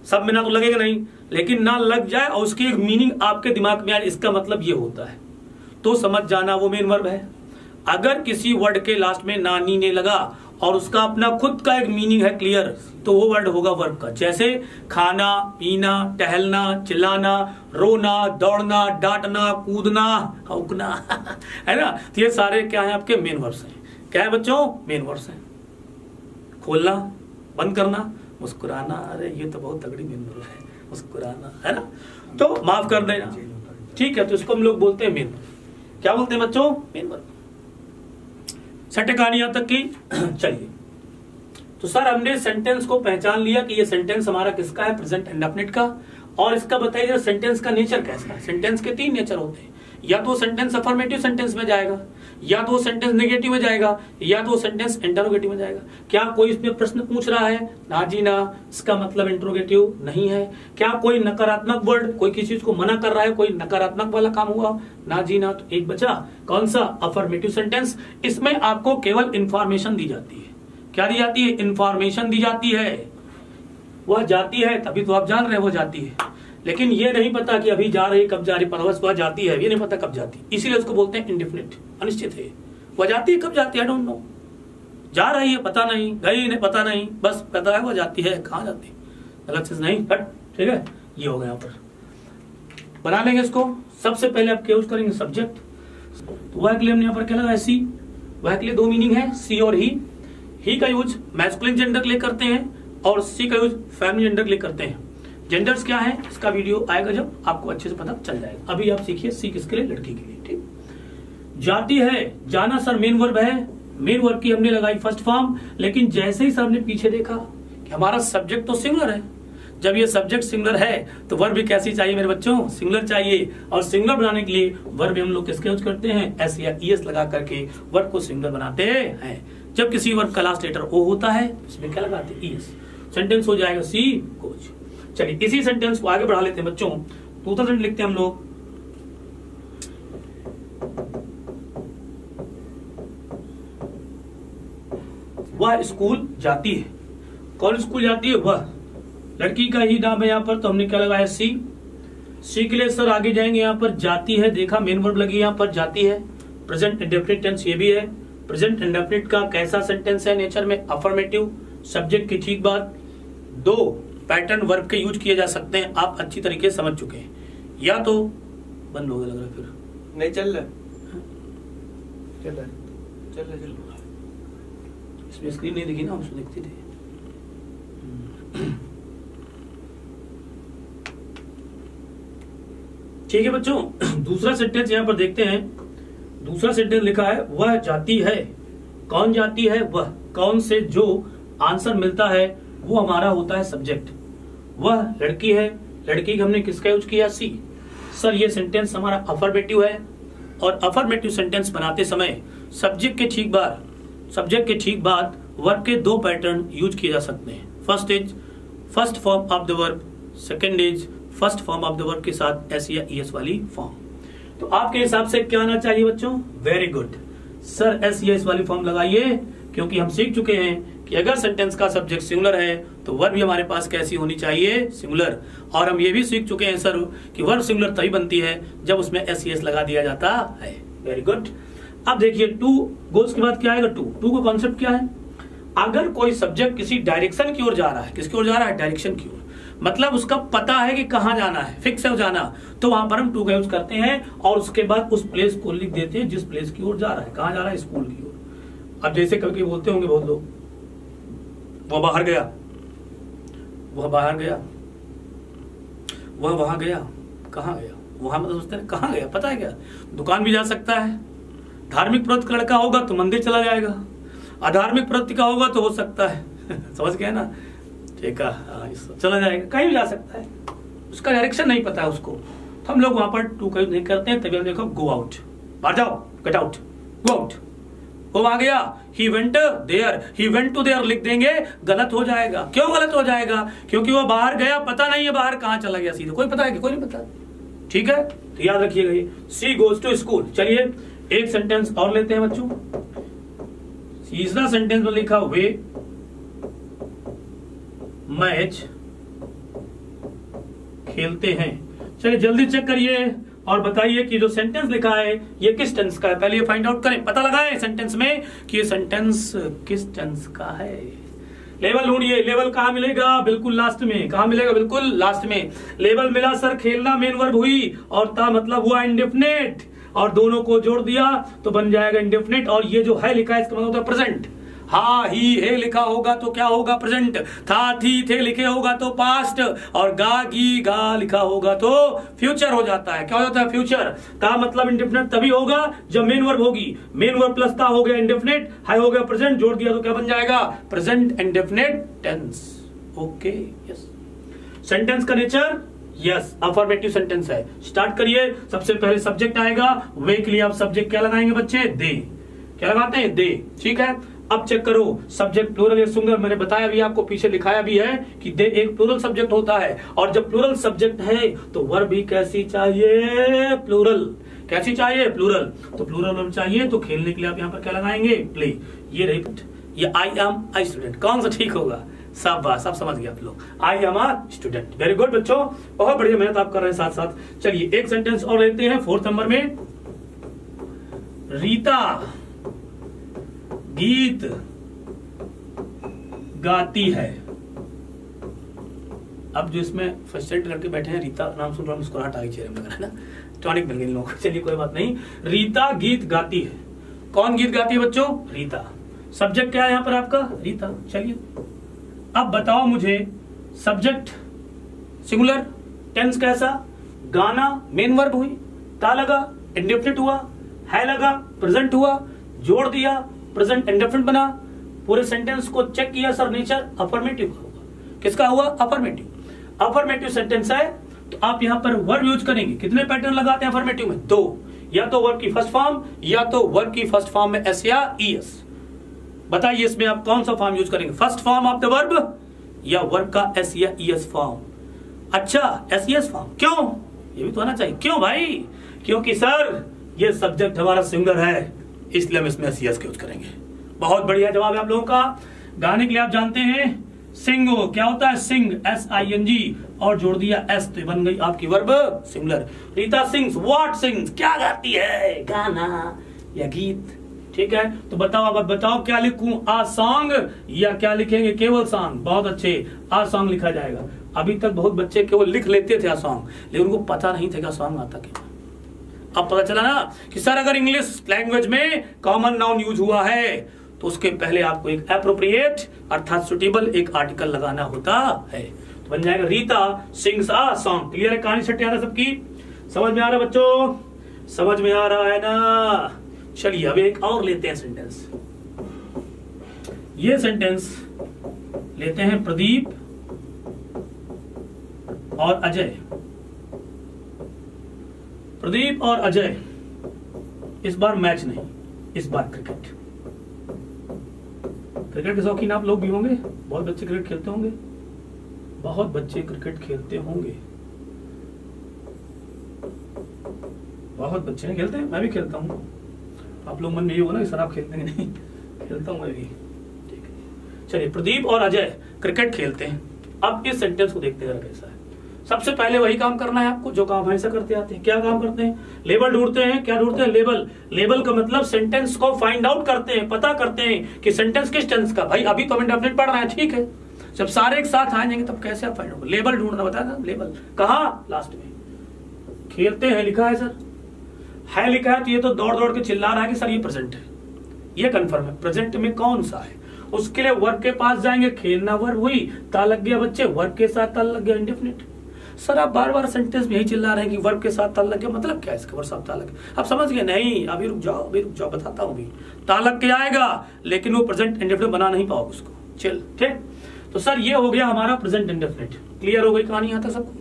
सब में ना तो लगेगा नहीं, लेकिन ना लग जाए और उसकी एक मीनिंग आपके दिमाग में आए, इसका मतलब ये होता है, तो समझ जाना वो मेन वर्ब है। अगर किसी वर्ड के लास्ट में ना नी ने लगा और उसका अपना खुद का एक मीनिंग है क्लियर, तो वो वर्ड होगा वर्ब का। जैसे खाना, पीना, टहलना, चिल्लाना, रोना, दौड़ना, डांटना, कूदना, हौकना है ना। तो ये सारे क्या है आपके मेन वर्ब्स हैं। क्या है बच्चों? मेन वर्ब्स हैं। खोलना, बंद करना, मुस्कुराना, अरे ये तो बहुत तगड़ी मेन वर्ब है, मुस्कुराना, है ना। तो माफ कर देना, ठीक है, तो इसको हम लोग बोलते हैं मेन वर्ब। क्या बोलते हैं बच्चों? Main verb. सटे कहानी यहां तक की। चलिए, तो सर हमने सेंटेंस को पहचान लिया कि ये सेंटेंस हमारा किसका है, प्रेजेंट इंडेफिनिट का। और इसका बताइए सेंटेंस का नेचर कैसा है। सेंटेंस के 3 नेचर होते हैं, या तो सेंटेंस अफर्मेटिव सेंटेंस में जाएगा, या तो सेंटेंस नेगेटिव में जाएगा, या तो सेंटेंस इंटरोगेटिव में जाएगा। क्या कोई इसमें प्रश्न पूछ रहा है? ना जी ना, इसका मतलब इंटरोगेटिव नहीं है। क्या कोई नकारात्मक वर्ड, कोई किसी चीज को मना कर रहा है, कोई नकारात्मक वाला काम हुआ? ना जी ना। तो एक बचा कौन सा? Affirmative sentence. इसमें आपको केवल इंफॉर्मेशन दी जाती है। क्या दी जाती है? इंफॉर्मेशन दी जाती है। वह जाती है, तभी तो आप जान रहे हैं वो जाती है, लेकिन ये नहीं पता कि अभी जा रही, कब जा रही, परवश वह जाती है, ये नहीं पता कब जाती, इसीलिए उसको बोलते हैं इंडेफिनिट, अनिश्चित है। वह जाती है, कब जाती है आई डोंट नो, जा रही है पता नहीं, गई नहीं पता नहीं, बस पता है वह जाती है, कहाँ जाती है, अलग चीज नहीं, बट ठीक है। ये हो गया, यहाँ पर बना लेंगे इसको। सबसे पहले आप क्या यूज करेंगे? सब्जेक्ट। तो वह के लिए हमने यहाँ पर क्या लगा? सी। वह के लिए 2 मीनिंग है, सी और ही का यूज मैस्कुलिन जेंडर के लिए करते हैं और सी का यूज फेमिनिन जेंडर के लिए करते हैं। जेंडर्स क्या है इसका वीडियो आएगा जब आपको अच्छे से पता चल जाएगा। अभी आप सीखिए सी किसके लिए? लड़की के लिए, ठीक। जाती है, जाना सर मेन वर्ब है, मेन वर्ब की हमने लगाई फर्स्ट फॉर्म, लेकिन जैसे ही सर हमने पीछे देखा कि हमारा सब्जेक्ट तो सिंगुलर है, जब ये सब्जेक्ट सिंगुलर है तो वर्ब भी कैसी चाहिए मेरे बच्चों? सिंगुलर चाहिए। और सिंगुलर बनाने के लिए वर्ब हम लोग किसके यूज करते हैं? एस या ईएस लगा करके वर्ब को सिंगुलर बनाते हैं। जब किसी वर्ब का लास्ट लेटर ओ होता है उसमें क्या लगाते हैं? ईएस। सेंटेंस हो जाएगा सी कोच। चलिए इसी सेंटेंस को आगे बढ़ा लेते हैं बच्चों। 2000 लिखते हैं हम लोग। वह स्कूल जाती है। कौन स्कूल जाती है? वह। लड़की का ही नाम है यहाँ पर, तो हमने क्या लगाया? सी। सी के लिए सर आगे जाएंगे, यहाँ पर जाती है, देखा मेन वर्ब लगी यहाँ पर जाती है। प्रेजेंट इंडेफिनिट टेंस ये भी है। प्रेजेंट इंडेफिनिट का कैसा सेंटेंस है नेचर में? अफर्मेटिव। सब्जेक्ट की ठीक बात। 2 पैटर्न वर्ब के यूज किए जा सकते हैं, आप अच्छी तरीके से समझ चुके हैं। या तो बंद हो गया लग रहा है, फिर नहीं चल रहा, चल रहा, चल रहा, चल रहा। इसमें स्क्रीन नहीं दिखी ना, हम उसको देखते थे। ठीक है बच्चों, दूसरा सेंटेंस यहां पर देखते हैं। दूसरा सेंटेंस लिखा है वह जाती है। कौन जाती है? वह। कौन से जो आंसर मिलता है वो हमारा होता है सब्जेक्ट। वह लड़की है, लड़की का हमने किसका यूज किया? सी। सर ये सेंटेंस हमारा अफर्मेटिव है, और अफर्मेटिव सेंटेंस बनाते समय सब्जेक्ट के ठीक बाद वर्ब के 2 पैटर्न यूज किए जा सकते हैं। First is first form of the verb, second is first form of the verb के साथ एस या ईएस वाली फॉर्म। तो आपके हिसाब से क्या आना चाहिए बच्चों? वेरी गुड सर, एस या एस वाली फॉर्म लगाइए, क्योंकि हम सीख चुके हैं कि अगर सेंटेंस का सब्जेक्ट सिंगुलर है तो वर्ब भी हमारे पास कैसी होनी चाहिए? सिंगुलर। और हम ये भी सीख चुके हैं सर कि वर्ब सिंगुलर तभी बनती है जब उसमें एस या एस लगा दिया जाता है। Very good. अब देखिए 2 गोल्स के बाद क्या आएगा? 2 का कॉन्सेप्ट क्या है? अगर कोई सब्जेक्ट किसी डायरेक्शन की ओर जा रहा है, किसकी ओर जा रहा है? डायरेक्शन की ओर, मतलब उसका पता है कि कहां जाना है, फिक्स है जाना, तो वहां पर हम 2 का यूज करते हैं और उसके बाद उस प्लेस को लिख देते हैं जिस प्लेस की ओर जा रहा है। कहां जा रहा है? स्कूल की ओर। अब जैसे कभी बोलते होंगे बहुत लोग, वह बाहर गया, वह बाहर गया, वह वहां गया, कहां गया? वहां मतलब सोचते हैं कहां गया, पता है क्या? दुकान भी जा सकता है। धार्मिक प्रवृत्ति का लड़का होगा तो मंदिर चला जाएगा, अधार्मिक प्रवृत्ति का होगा तो हो सकता है समझ गया ना? ठीक है, चला जाएगा, कहीं भी जा सकता है, उसका डायरेक्शन नहीं पता है उसको, तो हम लोग वहां पर 2 का यूज नहीं करते हैं। तभी हम देखो गो आउट, बाहर जाओ, गेट आउट, गो आउट। वो वहां गया, he went there, he went to there लिख देंगे, गलत हो जाएगा। क्यों गलत हो जाएगा? क्योंकि वो बाहर गया, पता नहीं है बाहर कहां चला गया, सीधे कोई पता है कि? कोई नहीं पता। ठीक है, तो याद रखिएगा ये शी गोज टू स्कूल। चलिए एक सेंटेंस और लेते हैं बच्चों। तीसरा सेंटेंस में लिखा वे मैच खेलते हैं। चलिए जल्दी चेक करिए और बताइए कि जो सेंटेंस लिखा है ये किस टेंस का है। पहले ये फाइंड आउट करें, पता लगाएं सेंटेंस में कि ये सेंटेंस किस टेंस का है। लेवल ढूंढिए। लेवल कहां मिलेगा? बिल्कुल लास्ट में। कहां मिलेगा? बिल्कुल लास्ट में। लेवल मिला सर, खेलना मेन वर्ब हुई और ता मतलब हुआ इंडेफिनिट, और दोनों को जोड़ दिया तो बन जाएगा इंडेफिनिट। और ये जो है लिखा है इसका मतलब होता है प्रेजेंट। हा ही है लिखा होगा तो क्या होगा? प्रेजेंट। था थी थे लिखे होगा तो पास्ट, और गा गी गा लिखा होगा तो फ्यूचर हो जाता है। क्या हो जाता है? फ्यूचर। ता मतलब इंडेफिनिट तभी होगा जब मेन वर्ब होगी। मेन वर्ब प्लस ता हो गया इंडेफिनिट, हाई हो गया प्रेजेंट, जोड़ दिया तो क्या बन जाएगा? Present indefinite tense. Okay yes. Sentence का नेचर यस अफर्मेटिव सेंटेंस है। स्टार्ट करिए। सबसे पहले सब्जेक्ट आएगा। वे के लिए आप सब्जेक्ट क्या लगाएंगे बच्चे? दे। क्या लगाते हैं? दे। ठीक है। अब चेक करो सब्जेक्ट प्लूरल या सिंगुलर। मैंने बताया भी आपको, पीछे लिखाया भी है कि दे एक प्लूरल सब्जेक्ट होता है, और जब प्लूरल सब्जेक्ट है तो वर्ब भी कैसी चाहिए? प्लूरल। कैसी चाहिए? प्लूरल। तो प्लूरल वर्ब चाहिए तो खेलने के लिए आप यहाँ पर क्या लगाएंगे? प्ले। ये रही ये आई एम आई स्टूडेंट। कौन सा ठीक होगा? सब बात सब समझ गया आप लोग। I am a student. Very good बच्चों, बहुत बढ़िया मेहनत आप कर रहे हैं साथ साथ। चलिए एक सेंटेंस और लेते हैं 4th नंबर में। रीता गीत गाती है। अब जो इसमें फर्स्ट लड़के बैठे हैं, रीता नाम सुन रहा हूं, मुस्कुराहट आ गई चेहरे में, है ना? टॉनिक मिल गई इन लोगों को। चलिए कोई बात नहीं। रीता गीत गाती है। कौन गीत गाती है बच्चों? रीता। सब्जेक्ट क्या है यहां पर आपका? रीता। चलिए अब बताओ मुझे सब्जेक्ट सिंगुलर, टेंस कैसा? गाना मेन वर्ब हुई, ता लगा इंडेफिनिट हुआ, है लगा प्रेजेंट हुआ, जोड़ दिया प्रेजेंट इंडेफिनिट बना। पूरे सेंटेंस को चेक किया सर, नेचर अफर्मेटिव होगा। किसका हुआ? अफर्मेटिव। अफर्मेटिव सेंटेंस है तो आप यहां पर वर्ब यूज करेंगे। कितने पैटर्न लगाते हैं अफर्मेटिव में? 2। या तो वर्ब की फर्स्ट फॉर्म या तो वर्ब की फर्स्ट फॉर्म में एस या ईएस। बताइए इसमें आप कौन सा फॉर्म यूज करेंगे? First form of the verb या वर्ब का एस या ईएस फॉर्म? अच्छा एस फॉर्म। क्यों? ये भी तो आना चाहिए। क्यों भाई? क्योंकि सर ये सब्जेक्ट हमारा सिंगुलर है, इसलिए हम इसमें एस यूज करेंगे। बहुत बढ़िया जवाब है आप लोगों का। गाने के लिए आप जानते हैं सिंग क्या होता है? सिंग SING, और जोड़ दिया एस तो बन गई आपकी verb singular. Rita sings. What sings? क्या गाती है? गाना या गीत। ठीक है तो बताओ, अब बताओ क्या लिखूं? आ सॉन्ग या क्या लिखेंगे? केवल सॉन्ग। बहुत अच्छे, आ सॉन्ग लिखा जाएगा। अभी तक बहुत बच्चे केवल लिख लेते थे आ सॉन्ग, लेकिन उनको पता नहीं था क्या सॉन्ग आता क्या। अब पता चला ना कि सर अगर इंग्लिश लैंग्वेज में कॉमन नाउन यूज हुआ है तो उसके पहले आपको एक एप्रोप्रिएट अर्थात सुटेबल एक आर्टिकल लगाना होता है। तो बन जाएगा रीता सिंग्स आ सॉन्ग। क्लियर है? कहानी छट आ रहा सबकी? समझ में आ रहा बच्चों? समझ में आ रहा है ना? चलिए अब एक और लेते हैं सेंटेंस। ये सेंटेंस लेते हैं प्रदीप और अजय। प्रदीप और अजय, इस बार मैच नहीं, इस बार क्रिकेट। क्रिकेट के शौकीन आप लोग भी होंगे, बहुत बच्चे क्रिकेट खेलते होंगे, बहुत बच्चे क्रिकेट खेलते होंगे, बहुत बच्चे नहीं खेलते हैं, मैं भी खेलता हूँ। आप लोग मन में ये होगा ना कि सर आप खेलते हैं? नहीं, खेलता हूँ मैं भी। ठीक है चलिए, प्रदीप और अजय क्रिकेट खेलते हैं। अब इस सेंटेंस को देखते हैं कैसा है। सबसे पहले वही काम करना है आपको जो काम हमेशा करते आते हैं। क्या काम करते हैं? लेबल ढूंढते हैं। क्या ढूंढते हैं? लेबल। लेबल का मतलब सेंटेंस को फाइंड आउट करते हैं, पता करते हैं कि सेंटेंस किस टेंस का। भाई अभी तो हमें डेफिनेट पढ़ रहे हैं, ठीक है, जब सारे एक साथ आ जाएंगे तब कैसे आप फाइंड आउट? लेबल ढूंढना बताया ना। लेबल कहाँ? लास्ट में। खेलते हैं लिखा है सर, है लिखा है तो ये तो दौड़ दौड़ के चिल्ला रहा है कि सर ये प्रेजेंट है, ये कंफर्म है। प्रेजेंट में कौन सा है? उसके लिए वर्ब के पास जाएंगे। खेलना वर्ब हुई, ता लग गया बच्चे, वर्ब के साथ ता लग गया इंडेफिनिट। सर आप बार बार सेंटेंस में यही चिल्ला रहे हैं कि वर्ब के साथ ताल लग गया, मतलब क्या है इसका? वर्ब साथ ताल लग गया, आप समझ गए? नहीं अभी रुक जाओ बताता हूँ। अभी ताल लग के आएगा लेकिन वो प्रेजेंट इंडेफिनिट बना नहीं पाओगे उसको। चल ठीक, तो सर ये हो गया हमारा प्रेजेंट इंडेफिनिट। क्लियर हो गई कहानी यहाँ तक सबको?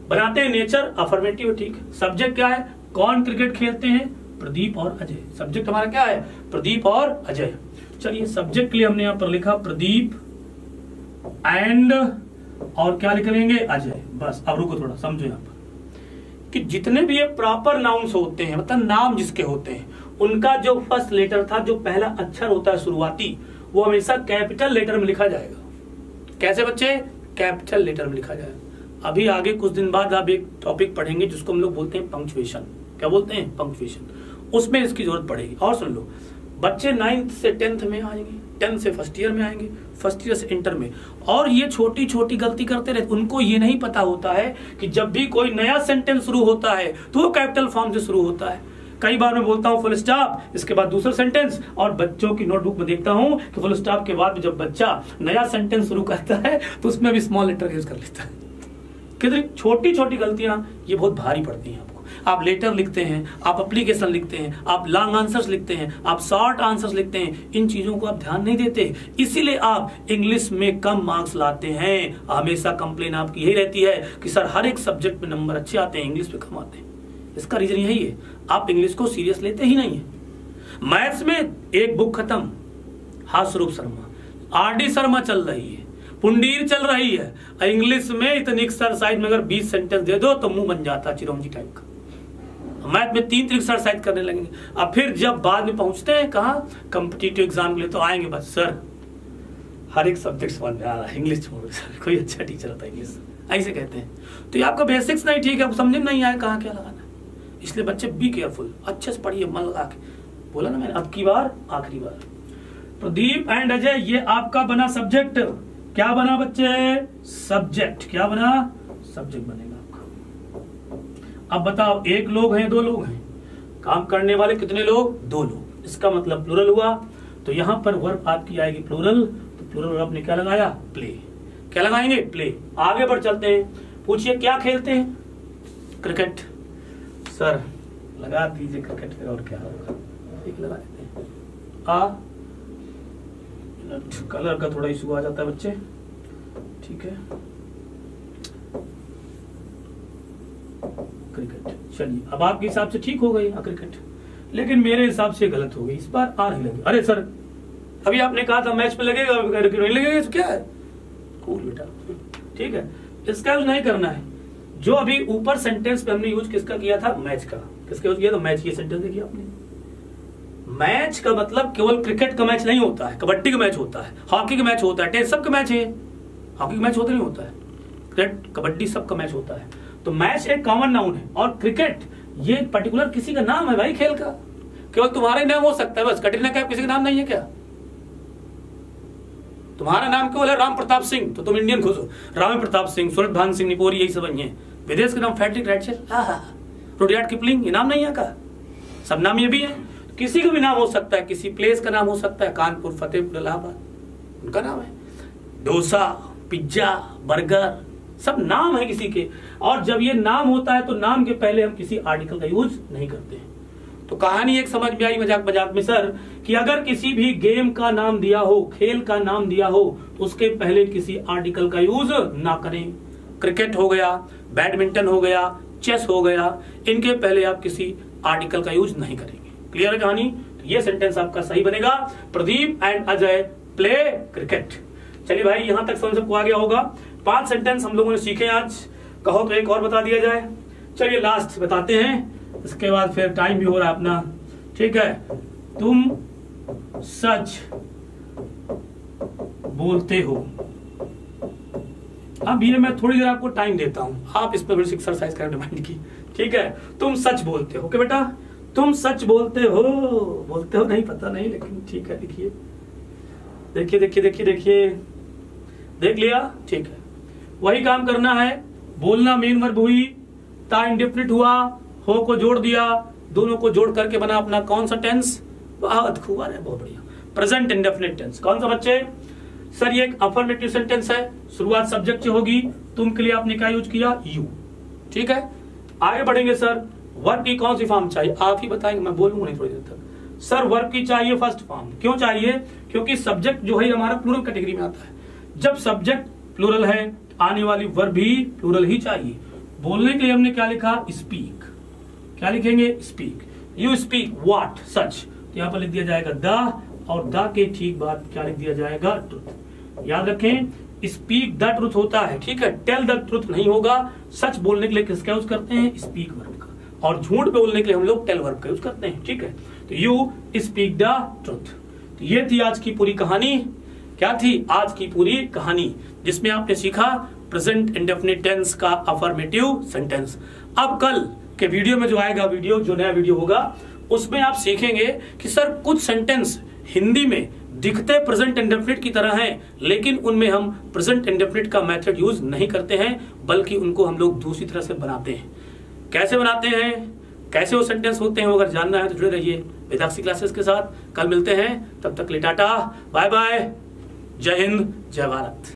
बनाते हैं नेचर अफर्मेटिव, ठीक। सब्जेक्ट क्या है? कौन क्रिकेट खेलते हैं? प्रदीप और अजय। सब्जेक्ट हमारा क्या है? प्रदीप और अजय। चलिए सब्जेक्ट के लिए हमने यहाँ पर लिखा प्रदीप एंड और क्या लिख लेंगे? अजय। बस अब रुको थोड़ा समझो यहाँ पर। कि जितने भी ये प्रॉपर नाउन्स होते हैं, मतलब नाम जिसके होते हैं, उनका जो फर्स्ट लेटर था, जो पहला अक्षर होता है शुरुआती, वो हमेशा कैपिटल लेटर में लिखा जाएगा। कैसे बच्चे? कैपिटल लेटर में लिखा जाएगा। अभी आगे कुछ दिन बाद आप एक टॉपिक पढ़ेंगे जिसको हम लोग बोलते हैं पंक्चुएशन। क्या बोलते हैं? पंक्चुएशन। उसमें इसकी जरूरत पड़ेगी। और सुन लो, बच्चे 9th से 10th में आएंगे, 10th से फर्स्ट ईयर में आएंगे, फर्स्ट ईयर से इंटर में, और ये छोटी छोटी गलती करते रहते। उनको ये नहीं पता होता है कि जब भी कोई नया सेंटेंस शुरू होता है तो वो कैपिटल फॉर्म से शुरू होता है। कई बार मैं बोलता हूँ फुल स्टॉप, इसके बाद दूसरा सेंटेंस, और बच्चों की नोटबुक में देखता हूँ कि फुल स्टॉप के बाद जब बच्चा नया सेंटेंस शुरू करता है तो उसमें भी स्मॉल लेटर यूज कर लेता है। कितनी छोटी छोटी गलतियां ये बहुत भारी पड़ती हैं आपको। आप लेटर लिखते हैं, आप एप्लीकेशन लिखते हैं, आप लॉन्ग आंसर्स लिखते हैं, आप शॉर्ट आंसर्स लिखते हैं, इन चीजों को आप ध्यान नहीं देते, इसीलिए आप इंग्लिश में कम मार्क्स लाते हैं। हमेशा कंप्लेन आपकी यही रहती है कि सर हर एक सब्जेक्ट में नंबर अच्छे आते हैं, इंग्लिश में कम आते हैं। इसका रीजन यही है, आप इंग्लिश को सीरियस लेते ही नहीं है। मैथ्स में एक बुक खत्म, हास्यरूप शर्मा, आर.डी. शर्मा चल रही है, पुंडीर चल रही है, इंग्लिश में इतनी एक्सरसाइज में अगर 20 सेंटेंस दे दो तो मुंह बन जाता चिरौंजी टाइप का। मैथ में 3 एक्सरसाइज करने लगेंगे। अब फिर जब बाद में पहुंचते हैं कहाँ, कॉम्पिटिटिव एग्जाम के लिए, तो आएंगे बस सर हर एक सब्जेक्ट समझ में आ रहा है, इंग्लिश छोड़ सर, कोई अच्छा टीचर होता है इंग्लिश, ऐसे कहते हैं। तो ये आपका बेसिक्स नहीं ठीक है, आपको समझ में नहीं आया कहाँ क्या लगाना है। इसलिए बच्चे बी केयरफुल, अच्छे से पढ़िए, मन लगा के। बोला ना मैंने, अब की बार आखिरी बार। प्रदीप एंड अजय, ये आपका बना सब्जेक्ट। क्या बना बच्चे? सब्जेक्ट। क्या बना? सब्जेक्ट बनेगा आपका। अब बताओ, एक लोग हैं, 2 लोग हैं, काम करने वाले कितने लोग? 2 लोग। इसका मतलब प्लूरल हुआ, तो यहां पर वर्ब आपकी आएगी प्लूरल। तो प्लूरल वर्ब आपने क्या लगाया? प्ले। क्या लगाएंगे? प्ले। आगे बढ़ चलते हैं, पूछिए क्या खेलते हैं? क्रिकेट। सर लगा दीजिए क्रिकेट पे, और क्या होगा, एक लगा देते हैं। कलर का थोड़ा इशू आ जाता है बच्चे, ठीक है। क्रिकेट, चलिए अब आपके हिसाब से ठीक हो गई क्रिकेट, लेकिन मेरे हिसाब से गलत हो गई। इस बार आ रही लगी। अरे सर अभी आपने कहा था मैच पे लगेगा, नहीं लगेगा तो क्या है? कूल बेटा, ठीक है, इसका यूज नहीं करना है। जो अभी ऊपर सेंटेंस पे हमने यूज किसका किया था? मैच का। किसका यूज किया था? मैच। ये सेंटेंस देखिए आपने, मैच का मतलब केवल क्रिकेट का मैच नहीं होता है, कबड्डी का मैच होता है, हॉकी का मैच होता है, टेस्ट सबका मैच है। हॉकी का मैच होता नहीं होता है, क्रिकेट कबड्डी सबका मैच होता है। तो मैच एक कॉमन नाउन है, और क्रिकेट ये पर्टिकुलर किसी का नाम है भाई, खेल का। केवल तुम्हारा ही नाम हो सकता है बस। कटरीना कैफ किसी का नाम नहीं है क्या? तुम्हारा नाम केवल है राम प्रताप सिंह, तो तुम इंडियन खुश हो। राम प्रताप सिंह, सूरज भान सिंह निपोरी, यही सब है। विदेश के नाम फ्रेडरिक राइचल, रुडयार्ड किपलिंग, ये नाम नहीं है का? सब नाम ये भी है। किसी का भी नाम हो सकता है, किसी प्लेस का नाम हो सकता है, कानपुर, फतेहपुर, इलाहाबाद, उनका नाम है। डोसा, पिज्जा, बर्गर, सब नाम है किसी के। और जब ये नाम होता है तो नाम के पहले हम किसी आर्टिकल का यूज नहीं करते हैं। तो कहानी एक समझ में आई मजाक मजाक में सर, कि अगर किसी भी गेम का नाम दिया हो, खेल का नाम दिया हो, तो उसके पहले किसी आर्टिकल का यूज ना करें। क्रिकेट हो गया, बैडमिंटन हो गया, चेस हो गया, इनके पहले आप किसी आर्टिकल का यूज नहीं करेंगे। क्लियर है कहानी? तो ये सेंटेंस आपका सही बनेगा, Pradeep and Ajay play cricket. चलिए भाई, यहां तक समझ सबको आ गया होगा। 5 सेंटेंस हम लोगों ने सीखे आज, कहो तो एक और बता दिया जाए। चलिए लास्ट बताते हैं, इसके बाद फिर टाइम भी हो रहा है अपना, ठीक है। तुम सच बोलते हो। अब ये मैं थोड़ी देर आपको टाइम देता हूं, आप इस पर थोड़ी सी एक्सरसाइज करें डिमांड की, ठीक है। तुम सच बोलते हो, ओके बेटा, तुम सच बोलते हो। बोलते हो नहीं पता नहीं, लेकिन ठीक है, देखिए देखिए देखिए देखिए देखिए, देख लिया, ठीक है। वही काम करना है, बोलना मेन वर्ब हुई, ता इंडेफिनिट हुआ, हो को जोड़ दिया, दोनों को जोड़ करके बना अपना कौन सा टेंस? बहुत खूब है, बहुत बढ़िया, प्रेजेंट इंडेफिनिट टेंस। कौन सा बच्चे? सर ये एक अफर्मेटिव सेंटेंस है, शुरुआत सब्जेक्ट से होगी। तुम के लिए आपने क्या यूज किया? यू, ठीक है। आगे बढ़ेंगे सर, वर्ब की कौन सी फॉर्म चाहिए? आप ही बताएंगे, मैं बोलूंगा नहीं थोड़ी देर तक। सर वर्ब की चाहिए फर्स्ट फॉर्म। क्यों चाहिए? क्योंकि सब्जेक्ट जो है हमारा प्लूरल कैटेगरी में आता है। जब सब्जेक्ट प्लूरल है, आने वाली वर्ब भी प्लूरल ही चाहिए। बोलने के लिए हमने क्या लिखा? स्पीक। क्या लिखेंगे? स्पीक। You speak what? सच। तो यहां पर लिख दिया जाएगा द, और द के ठीक बाद क्या लिख दिया जाएगा? ट्रुथ। याद रखें, स्पीक द ट्रुथ होता है, ठीक है, टेल द ट्रुथ नहीं होगा। सच बोलने के लिए किसका यूज करते हैं? स्पीक वर्ब का, और झूठ बोलने के लिए हम लोग टेल वर्ब का यूज करते हैं, ठीक है। तो यू स्पीक द ट्रुथ। तो ये थी आज की पूरी कहानी। क्या थी आज की पूरी कहानी? जिसमें आपने सीखा प्रेजेंट इंडेफिनिट टेंस का अफर्मेटिव सेंटेंस। अब कल के वीडियो में जो आएगा, जो नया वीडियो होगा, उसमें आप सीखेंगे कि सर कुछ सेंटेंस हिंदी में दिखते प्रेजेंट इंडेफिनिट की तरह हैं, लेकिन उनमें हम प्रेजेंट इंडेफिनिट का मेथड यूज नहीं करते हैं, बल्कि उनको हम लोग दूसरी तरह से बनाते हैं। कैसे बनाते हैं, कैसे वो सेंटेंस होते हैं, वो अगर जानना है तो जुड़े रहिए वेदाक्षी क्लासेस के साथ। कल मिलते हैं, तब तक ले टाटा, बाय बाय, जय हिंद, जय भारत।